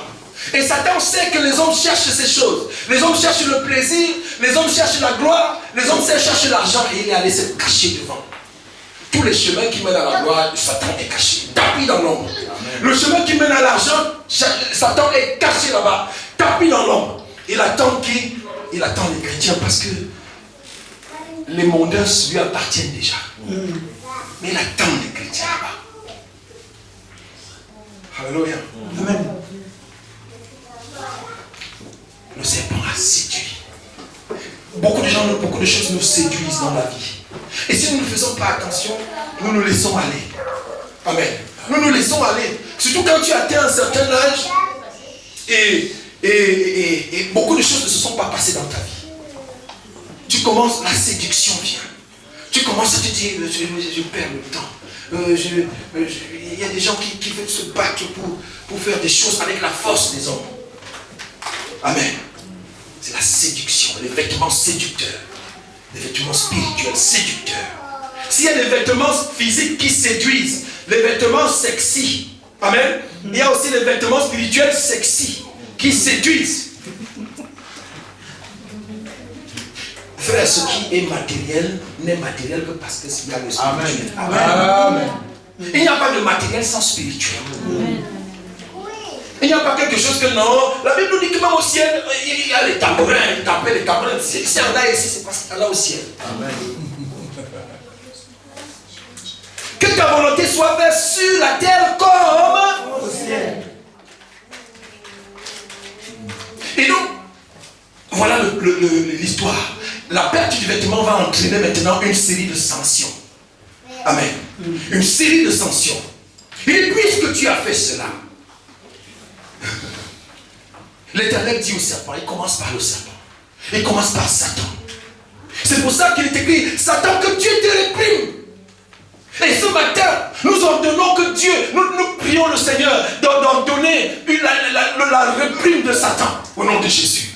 Et Satan sait que les hommes cherchent ces choses. Les hommes cherchent le plaisir, les hommes cherchent la gloire, les hommes cherchent l'argent et il est allé se cacher devant. Tous les chemins qui mènent à la gloire, Satan est caché, tapis dans l'ombre. Le chemin qui mène à l'argent, Satan est caché là-bas, tapis dans l'ombre. Il attend qui? Il attend les chrétiens parce que les mondains lui appartiennent déjà. Mais il attend les chrétiens là-bas. Alléluia. Amen. Le serpent a séduit. Beaucoup de gens, beaucoup de choses nous séduisent dans la vie. Et si nous ne faisons pas attention, nous nous laissons aller. Amen. Nous nous laissons aller. Surtout quand tu atteins un certain âge et beaucoup de choses ne se sont pas passées dans ta vie. Tu commences, la séduction vient. Tu commences à te dire, je perds le temps. Il y a des gens qui veulent se battre pour faire des choses avec la force des hommes. Amen. C'est la séduction, les vêtements séducteurs. Les vêtements spirituels séducteurs. S'il y a des vêtements physiques qui séduisent, les vêtements sexy. Amen. Il y a aussi les vêtements spirituels sexy qui séduisent. Frère, ce qui est matériel n'est matériel que parce qu'il y a le spirituel. Amen. Amen. Il n'y a pas de matériel sans spirituel. Amen. Il n'y a pas quelque chose que non. La Bible nous dit que même au ciel, il y a les tabourins, les tabourins. Si on a ici, c'est parce qu'il y a là au ciel. Amen. Que ta volonté soit faite sur la terre comme au ciel. Et donc, voilà l'histoire. La perte du vêtement va entraîner maintenant une série de sanctions. Amen. Une série de sanctions. Et puisque tu as fait cela, l'Éternel dit au serpent, il commence par le serpent. Il commence par Satan. C'est pour ça qu'il est écrit, Satan, que Dieu te réprime. Et ce matin, nous ordonnons que Dieu, nous prions le Seigneur d'ordonner la réprime de Satan au nom de Jésus.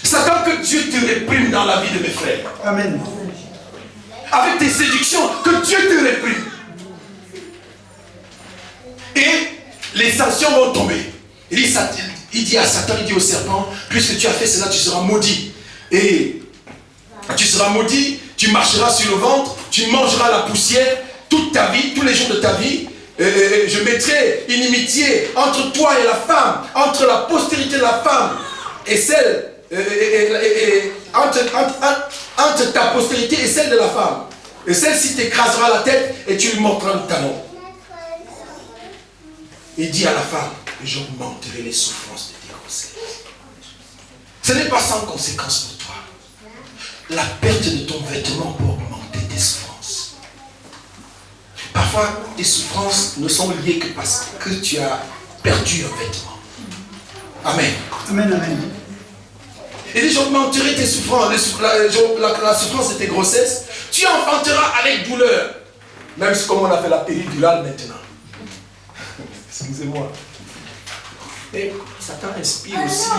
Satan, que Dieu te réprime dans la vie de mes frères. Amen. Avec tes séductions, que Dieu te réprime. Et les sanctions vont tomber. Il dit à Satan, il dit au serpent, puisque tu as fait cela, tu seras maudit. Et tu seras maudit, tu marcheras sur le ventre, tu mangeras la poussière toute ta vie, tous les jours de ta vie. Je mettrai inimitié entre toi et la femme, entre la postérité de la femme et celle, entre ta postérité et celle de la femme. Et celle-ci t'écrasera la tête et tu lui mordras le talon. Il dit à la femme, j'augmenterai les souffrances de tes grossesses. Ce n'est pas sans conséquence pour toi. La perte de ton vêtement peut augmenter tes souffrances. Parfois, tes souffrances ne sont liées que parce que tu as perdu un vêtement. Amen. Amen, amen. Il dit, j'augmenterai tes souffrances, la souffrance de tes grossesses. Tu enfanteras avec douleur. Même si comme on a fait la péridurale maintenant. Excusez-moi. Et Satan inspire aussi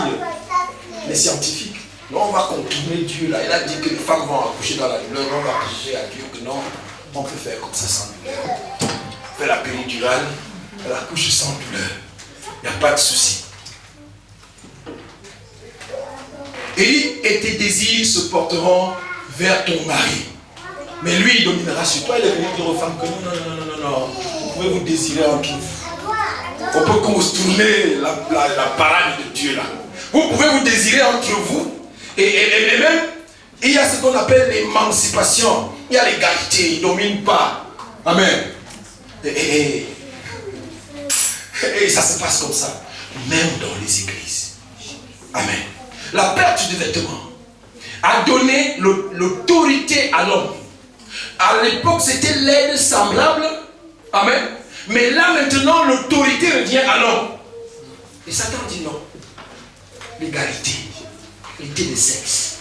les scientifiques. Non, on va contourner Dieu là. Il a dit que les femmes vont accoucher dans la douleur. On va prouver à Dieu que non, on peut faire comme ça sans douleur. On fait la péridurale, elle accouche sans douleur. Il n'y a pas de souci. Et tes désirs se porteront vers ton mari. Mais lui, il dominera sur toi. Il est venu dire aux femmes que non. Vous pouvez vous désirer entre vous. On peut contourner la parade de Dieu là. Vous pouvez vous désirer entre vous. Et même, il y a ce qu'on appelle l'émancipation. Il y a l'égalité. Il ne domine pas. Amen. Et ça se passe comme ça. Même dans les églises. Amen. La perte du vêtement a donné l'autorité à l'homme À l'époque, c'était l'aide semblable. Amen. Mais là, maintenant, l'autorité revient à l'homme. Et Satan dit non. L'égalité. L'égalité des sexes.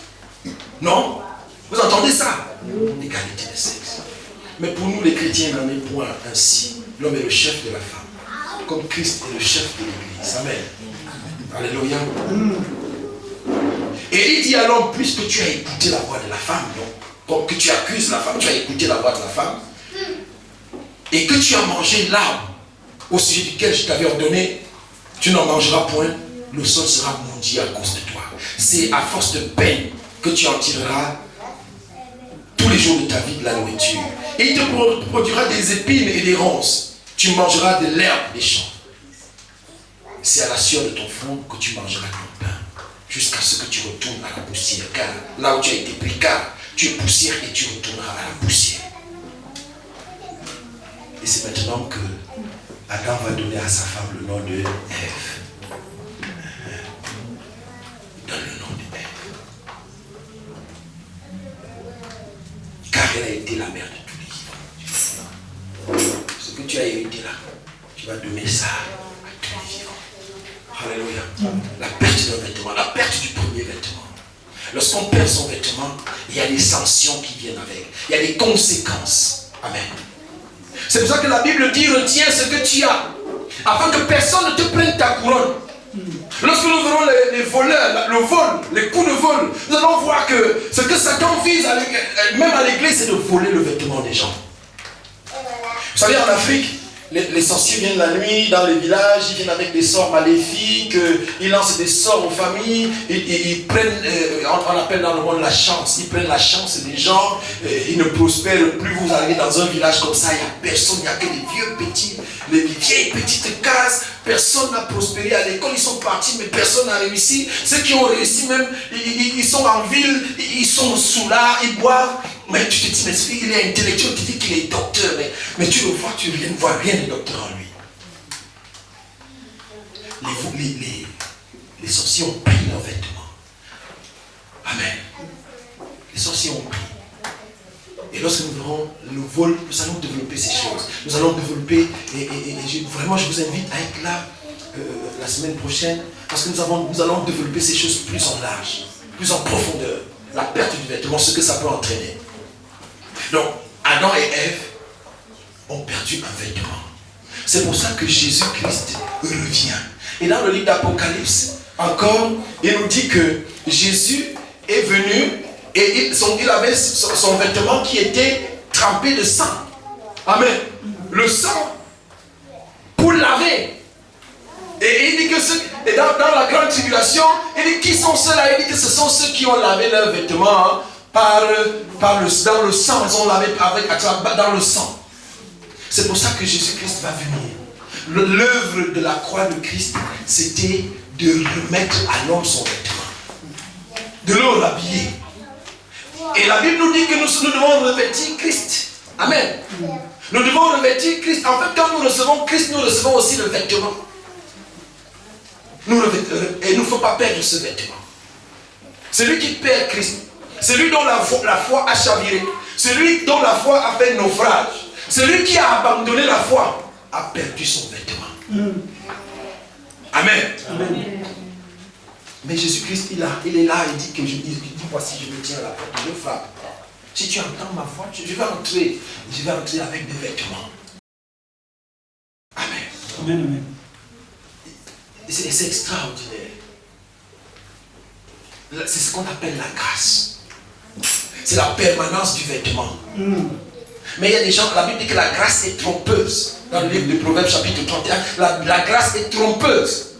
Non? Vous entendez ça? L'égalité des sexes. Mais pour nous, les chrétiens, il n'en est point ainsi. L'homme est le chef de la femme. Comme Christ est le chef de l'Église. Amen. Alléluia. Et il dit à l'homme, puisque tu as écouté la voix de la femme, non? Comme que tu accuses la femme, tu as écouté la voix de la femme, et que tu as mangé l'arbre au sujet duquel je t'avais ordonné, tu n'en mangeras point, le sol sera maudit à cause de toi. C'est à force de peine que tu en tireras tous les jours de ta vie de la nourriture. Et il te produira des épines et des ronces. Tu mangeras de l'herbe des champs. C'est à la sueur de ton front que tu mangeras ton pain, jusqu'à ce que tu retournes à la poussière. Car là où tu as été pris, car tu es poussière et tu retourneras à la poussière. Et c'est maintenant que Adam va donner à sa femme le nom de Ève. Il donne le nom de Ève. Car elle a été la mère de tous les vivants. Ce que tu as hérité là, tu vas donner ça à tous les vivants. Alléluia. La perte d'un vêtement, la perte du premier vêtement. Lorsqu'on perd son vêtement, il y a des sanctions qui viennent avec. Il y a des conséquences. Amen. C'est pour ça que la Bible dit, retiens ce que tu as, afin que personne ne te prenne ta couronne. Lorsque nous verrons les voleurs, le vol, les coups de vol, nous allons voir que ce que Satan vise, même à l'église, c'est de voler le vêtement des gens. Vous savez, en Afrique, les sorciers viennent la nuit dans les villages, ils viennent avec des sorts maléfiques, ils lancent des sorts aux familles, ils prennent, on appelle dans le monde la chance, ils prennent la chance des gens, ils ne prospèrent plus. Vous arrivez dans un village comme ça, il n'y a personne, il n'y a que des vieux petits, les vieilles petites cases, personne n'a prospéré à l'école, ils sont partis, mais personne n'a réussi. Ceux qui ont réussi même, ils sont en ville, ils sont sous l'art, ils boivent. Mais tu te dis, mais il est intellectuel, tu dis qu'il est docteur, mais tu le vois, tu ne vois rien de docteur en lui. Les sorciers ont pris leurs vêtements. Amen. Les sorciers ont pris. Et lorsque nous verrons le vol, nous allons développer ces choses. Nous allons développer, vraiment je vous invite à être là la semaine prochaine, parce que nous allons développer ces choses plus en large, plus en profondeur. La perte du vêtement, ce que ça peut entraîner. Donc, Adam et Ève ont perdu un vêtement. C'est pour ça que Jésus-Christ revient. Et dans le livre d'Apocalypse, encore, il nous dit que Jésus est venu et il avait son vêtement qui était trempé de sang. Amen. Le sang pour laver. Et il dit que dans la grande tribulation, il dit qui sont ceux-là? Il dit que ce sont ceux qui ont lavé leurs vêtements dans le sang. Ils ont lavé dans le sang. C'est pour ça que Jésus-Christ va venir. L'œuvre de la croix de Christ, c'était de remettre à l'homme son vêtement, de le rhabiller. Et la Bible nous dit que nous devons revêtir Christ. Amen. Nous devons revêtir Christ. En fait, quand nous recevons Christ, nous recevons aussi le vêtement. Et il ne faut pas perdre ce vêtement. Celui qui perd Christ, celui dont la foi a chaviré, celui dont la foi a fait naufrage, celui qui a abandonné la foi, a perdu son vêtement. Amen. Amen. Mais Jésus-Christ, il est là, il dit que voici, je me tiens à la porte, je frappe. Si tu entends ma voix, je vais entrer avec des vêtements. Amen. Amen, amen. C'est extraordinaire. C'est ce qu'on appelle la grâce. C'est la permanence du vêtement. Mais il y a des gens, la Bible dit que la grâce est trompeuse. Dans le livre de Proverbes chapitre 31, la grâce est trompeuse.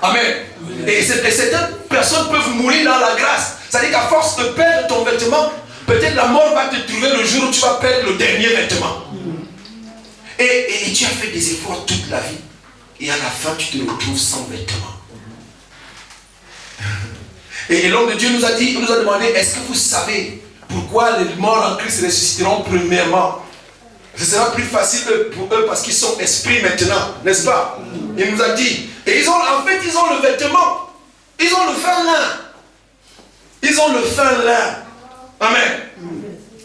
Amen. Et certaines personnes peuvent mourir dans la grâce. C'est-à-dire qu'à force de perdre ton vêtement, peut-être la mort va te trouver le jour où tu vas perdre le dernier vêtement. Et tu as fait des efforts toute la vie. Et à la fin, tu te retrouves sans vêtements. Et l'homme de Dieu nous a demandé, est-ce que vous savez pourquoi les morts en Christ ressusciteront premièrement? Ce sera plus facile pour eux parce qu'ils sont esprits maintenant, n'est-ce pas? Il nous a dit, et ils ont le vêtement, ils ont le fin lin. Ils ont le fin lin. Amen.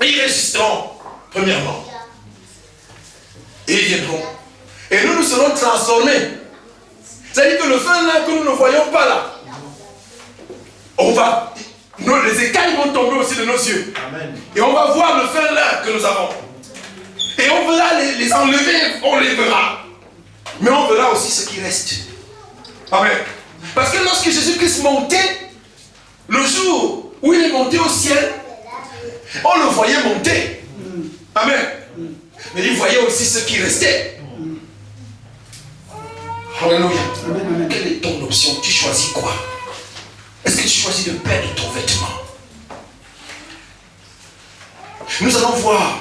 Et ils résisteront. premièrement. Et ils viendront. Et nous serons transformés. C'est-à-dire que le fin là que nous ne voyons pas là, les écailles vont tomber aussi de nos yeux. Amen. Et on va voir le fin là que nous avons. Et on verra les enlever, on les verra. Mais on verra aussi ce qui reste. Amen. Parce que lorsque Jésus-Christ montait, le jour où il est monté au ciel, on le voyait monter. Amen. Mais il voyait aussi ce qui restait. Alléluia. Quelle est ton option? Tu choisis quoi? Est-ce que tu choisis de perdre ton vêtement? Nous allons voir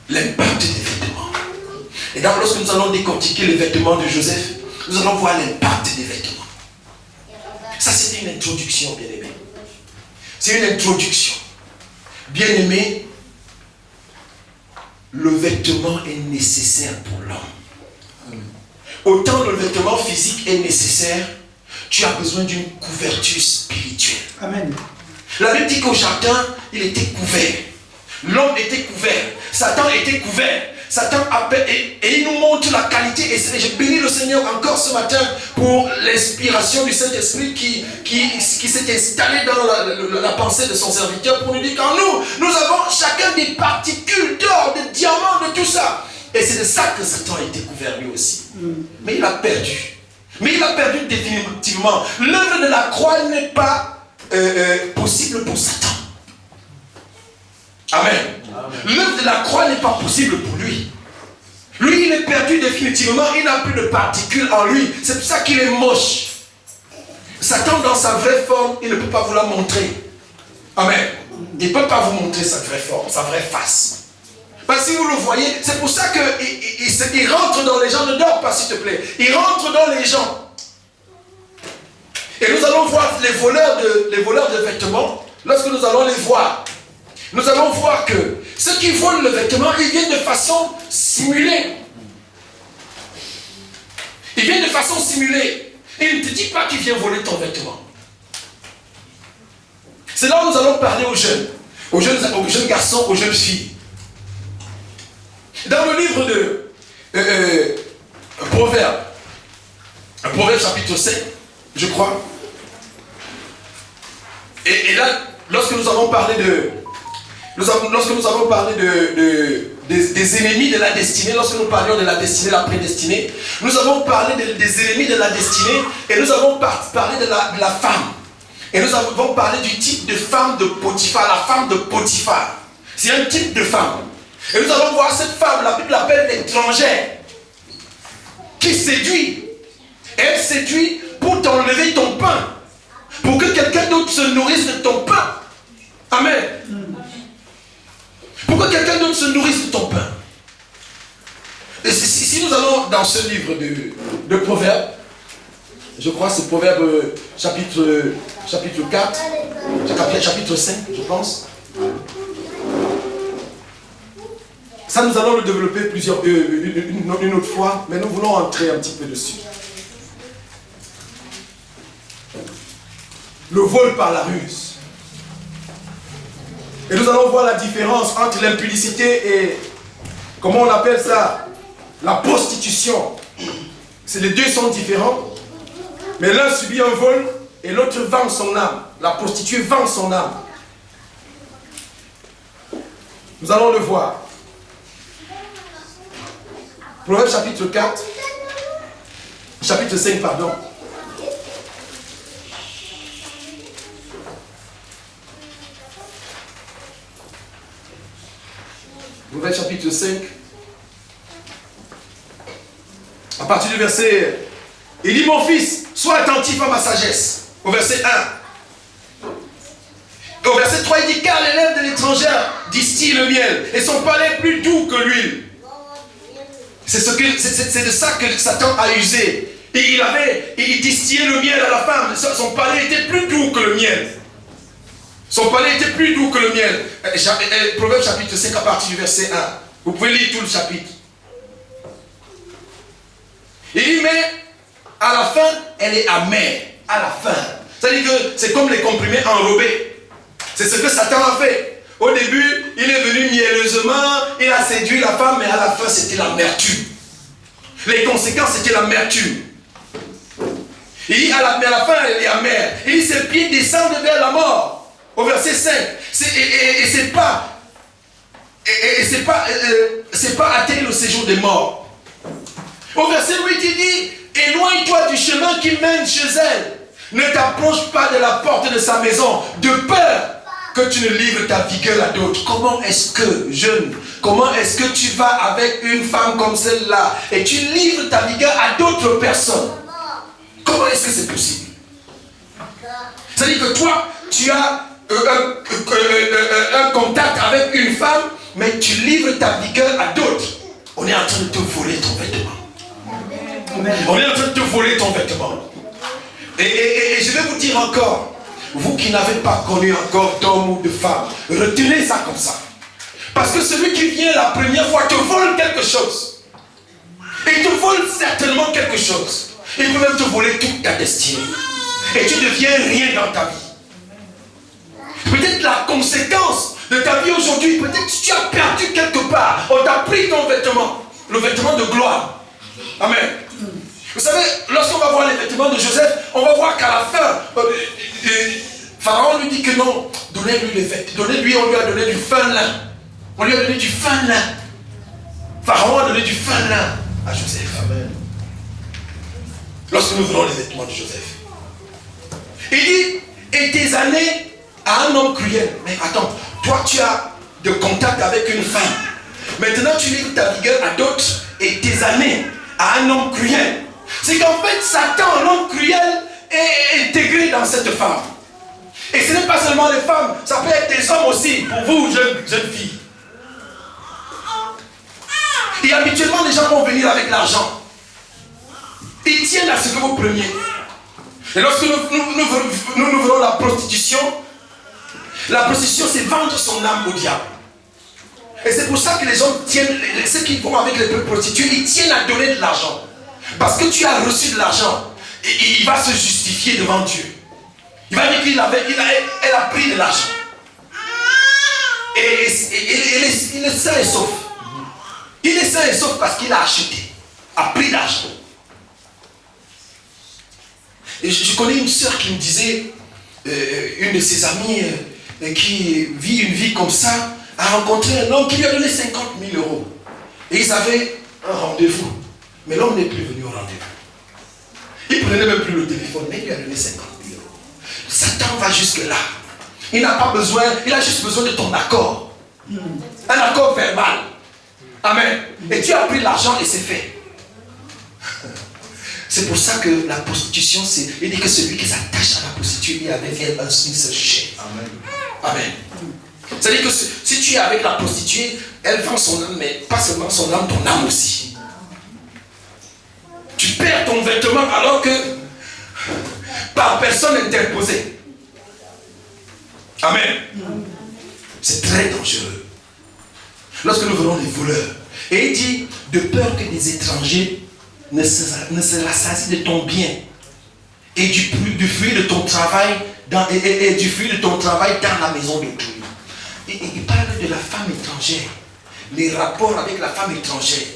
l'impact des vêtements. Et donc lorsque nous allons décortiquer les vêtements de Joseph, nous allons voir l'impact des vêtements. Ça, c'était une introduction, bien-aimé. C'est une introduction. Bien-aimé, le vêtement est nécessaire pour l'homme. Autant le vêtement physique est nécessaire, tu as besoin d'une couverture spirituelle. Amen. La Bible dit qu'au jardin, il était couvert. L'homme était couvert. Satan était couvert. Satan appelle et il nous montre la qualité. Et je bénis le Seigneur encore ce matin pour l'inspiration du Saint-Esprit qui s'est installé dans la pensée de son serviteur pour nous dire qu'en nous avons chacun des particules d'or, de diamants, de tout ça. Et c'est de ça que Satan a été couvert lui aussi. Mais il a perdu. Mais il a perdu définitivement. L'œuvre de la croix n'est pas possible pour Satan. Amen. L'œuvre de la croix n'est pas possible pour lui. Lui, il est perdu définitivement. Il n'a plus de particules en lui. C'est pour ça qu'il est moche. Satan, dans sa vraie forme, il ne peut pas vous la montrer. Amen. Il ne peut pas vous montrer sa vraie forme, sa vraie face. Parce que si vous le voyez, c'est pour ça qu'il rentre dans les gens. Ne dors pas, s'il te plaît. Il rentre dans les gens. Et nous allons voir les voleurs de vêtements. Lorsque nous allons les voir, nous allons voir que ceux qui volent le vêtement, ils viennent de façon simulée. Ils viennent de façon simulée. Il ne te dit pas qu'il vient voler ton vêtement. C'est là où nous allons parler aux jeunes garçons, aux jeunes filles. Dans le livre de Proverbes, chapitre 5, je crois. Et là, lorsque nous avons parlé des ennemis de la destinée, lorsque nous parlions de la destinée, la prédestinée, nous avons parlé des ennemis de la destinée et nous avons parlé de la femme. Et nous avons parlé du type de femme de Potiphar, la femme de Potiphar. C'est un type de femme. Et nous allons voir cette femme, la Bible l'appelle l'étrangère, qui séduit. Elle séduit pour t'enlever ton pain, pour que quelqu'un d'autre se nourrisse de ton pain. Amen. Pour que quelqu'un d'autre se nourrisse de ton pain. Et si nous allons dans ce livre de Proverbes, je crois que c'est Proverbes chapitre 4, chapitre 5, je pense. Ça, nous allons le développer une autre fois, mais nous voulons entrer un petit peu dessus. Le vol par la ruse. Et nous allons voir la différence entre l'impudicité et, comment on appelle ça, la prostitution. Les deux sont différents, mais l'un subit un vol et l'autre vend son âme. La prostituée vend son âme. Nous allons le voir. Proverbe chapitre 4, chapitre 5, pardon. Proverbe chapitre 5. À partir du verset, il dit: mon fils, sois attentif à ma sagesse. Au verset 1. Et au verset 3, il dit: car les lèvres de l'étrangère distillent le miel, et son palais est plus doux que l'huile. C'est de ça que Satan a usé. Et il distillait le miel à la femme. Son palais était plus doux que le miel. Son palais était plus doux que le miel. Proverbe chapitre 5 à partir du verset 1. Vous pouvez lire tout le chapitre. Il dit: mais à la fin, elle est amère. À la fin. C'est-à-dire que c'est comme les comprimés enrobés. C'est ce que Satan a fait. Au début, il est venu mielleusement, il a séduit la femme, mais à la fin, c'était l'amertume. Les conséquences, c'était l'amertume. Il dit, à la fin, elle est amère. Il dit, ses pieds descendent vers la mort. Au verset 5. Et c'est pas atteindre le séjour des morts. Au verset 8, il dit, éloigne-toi du chemin qui mène chez elle. Ne t'approche pas de la porte de sa maison, de peur que tu ne livres ta vigueur à d'autres. Comment est-ce que, jeune, comment est-ce que tu vas avec une femme comme celle-là et tu livres ta vigueur à d'autres personnes? Comment est-ce que c'est possible? C'est-à-dire que toi, tu as un contact avec une femme, mais tu livres ta vigueur à d'autres. On est en train de te voler ton vêtement. On est en train de te voler ton vêtement. Et je vais vous dire encore, vous qui n'avez pas connu encore d'homme ou de femme, retenez ça comme ça. Parce que celui qui vient la première fois te vole quelque chose. Et il te vole certainement quelque chose. Il peut même te voler toute ta destinée. Et tu deviens rien dans ta vie. Peut-être la conséquence de ta vie aujourd'hui, peut-être que tu as perdu quelque part. On t'a pris ton vêtement, le vêtement de gloire. Amen. Vous savez, lorsqu'on va voir les vêtements de Joseph, on va voir qu'à la fin, Pharaon lui dit que non, donnez-lui les vêtements. Donnez-lui, on lui a donné du fin lin. On lui a donné du fin lin. Pharaon a donné du fin lin à Joseph. Amen. Lorsque nous verrons les vêtements de Joseph. Il dit, et tes années à un homme cruel. Mais attends, toi tu as de contact avec une femme. Maintenant tu livres ta vigueur à d'autres et tes années à un homme cruel. C'est qu'en fait Satan, l'homme cruel, est intégré dans cette femme. Et ce n'est pas seulement les femmes, ça peut être des hommes aussi, pour vous, jeunes filles. Et habituellement, les gens vont venir avec l'argent. Ils tiennent à ce que vous preniez. Et lorsque nous verrons la prostitution c'est vendre son âme au diable. Et c'est pour ça que les gens tiennent, ceux qui vont avec les prostituées, ils tiennent à donner de l'argent. Parce que tu as reçu de l'argent. Et il va se justifier devant Dieu. Il va dire qu'elle a pris de l'argent. Et il est sain et sauf. Il est sain et sauf parce qu'il a acheté, a pris l'argent. Et je connais une soeur qui me disait, une de ses amies qui vit une vie comme ça, a rencontré un homme qui lui a donné 50 000 euros. Et ils avaient un rendez-vous. Mais l'homme n'est plus venu au rendez-vous. Il ne prenait même plus le téléphone, mais il lui a donné 50 000 euros. Satan va jusque-là. Il n'a pas besoin, il a juste besoin de ton accord. Un accord verbal. Amen. Et tu as pris l'argent et c'est fait. C'est pour ça que la prostitution, il dit que celui qui s'attache à la prostituée, il est avec elle une seule chair. Amen. Amen. C'est-à-dire que si tu es avec la prostituée, elle vend son âme, mais pas seulement son âme, ton âme aussi. Tu perds ton vêtement alors que par personne interposée. Amen. C'est très dangereux. Lorsque nous verrons les voleurs, et il dit, de peur que des étrangers ne se rassasient de ton bien et du fruit de ton travail et du fruit de ton travail dans la maison d'autrui. Il parle de la femme étrangère, les rapports avec la femme étrangère.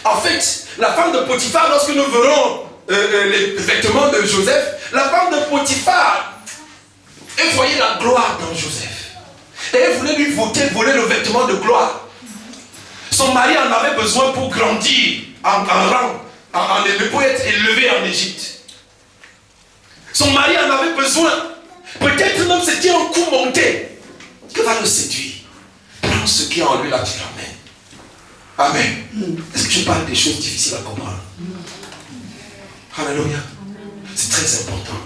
En fait, la femme de Potiphar, lorsque nous verrons les vêtements de Joseph, la femme de Potiphar, elle voyait la gloire dans Joseph. Et elle voulait lui voler le vêtement de gloire. Son mari en avait besoin pour grandir en rang, pour être élevé en Égypte. Son mari en avait besoin. Peut-être même c'était un coup monté. Que va le séduire? Prends ce qui est en lui là, tu l'amènes. Amen. Est-ce que je parle des choses difficiles à comprendre? Alléluia. C'est très important.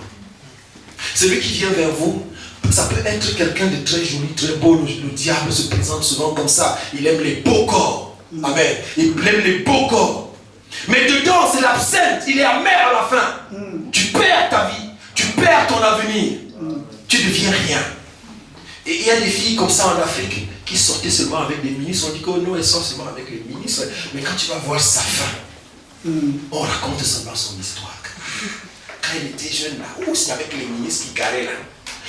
Celui qui vient vers vous, ça peut être quelqu'un de très joli, très beau. Le diable se présente souvent comme ça. Il aime les beaux corps. Amen. Il aime les beaux corps. Mais dedans, c'est l'absinthe. Il est amer à la fin. Tu perds ta vie. Tu perds ton avenir. Tu deviens rien. Et il y a des filles comme ça en Afrique qui sortaient seulement avec des ministres. On dit que non, elles sortent seulement avec les ministres. Mais quand tu vas voir sa fin, on raconte seulement son histoire. Quand elle était jeune, là, c'est avec les ministres qui carraient là.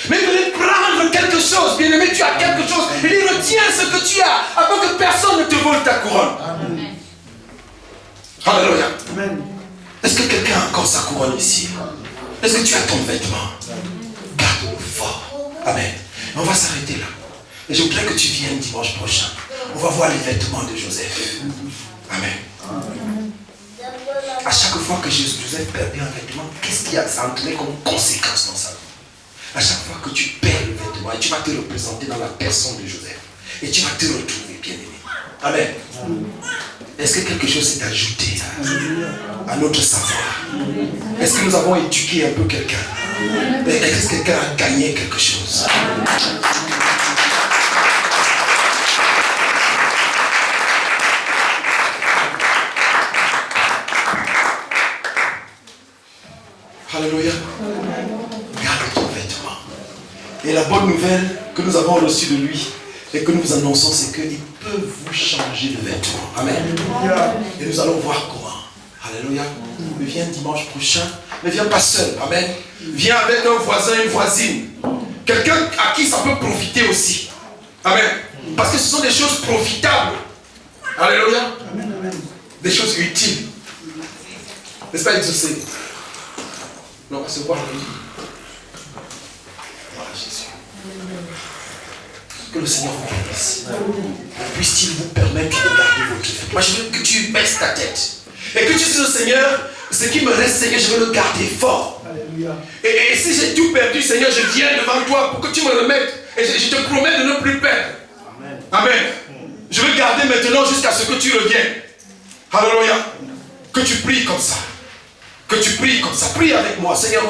Mais il voulait prendre quelque chose. Bien aimé, tu as quelque chose. Il dit, retiens ce que tu as, afin que personne ne te vole ta couronne. Amen. Alléluia. Amen. Est-ce que quelqu'un a encore sa couronne ici? Est-ce que tu as ton vêtement? Garde-le fort. Amen. On va s'arrêter là. Et je voudrais que tu viennes dimanche prochain. On va voir les vêtements de Joseph. Amen. À chaque fois que Joseph perdait un vêtement, qu'est-ce qui a entraîné comme conséquence dans sa vie? À chaque fois que tu perds le vêtement, et tu vas te représenter dans la personne de Joseph. Et tu vas te retrouver bien aimé. Amen. Est-ce que quelque chose s'est ajouté à notre savoir? Est-ce que nous avons éduqué un peu quelqu'un? Est-ce que quelqu'un a gagné quelque chose? Alléluia. Garde ton vêtement. Et la bonne nouvelle que nous avons reçue de lui et que nous vous annonçons, c'est qu'il peut vous changer de vêtements. Amen. Et nous allons voir comment. Alléluia. Mais viens dimanche prochain. Ne viens pas seul. Amen. Viens avec un voisin, une voisine. Quelqu'un à qui ça peut profiter aussi. Amen. Parce que ce sont des choses profitables. Alléluia. Des choses utiles. N'est-ce pas exaucé? Non, on va se voir. Voilà Jésus. Que le Seigneur vous bénisse. Puisse-t-il vous permettre de garder votre vie. Moi, je veux que tu baisses ta tête. Et que tu dises au Seigneur, ce qui me reste, Seigneur, je veux le garder fort. Alléluia. Et si j'ai tout perdu, Seigneur, je viens devant toi pour que tu me remettes. Et je te promets de ne plus perdre. Amen. Amen. Je veux garder maintenant jusqu'à ce que tu reviennes. Alléluia. Que tu pries comme ça. Que tu pries comme ça. Prie avec moi, Seigneur.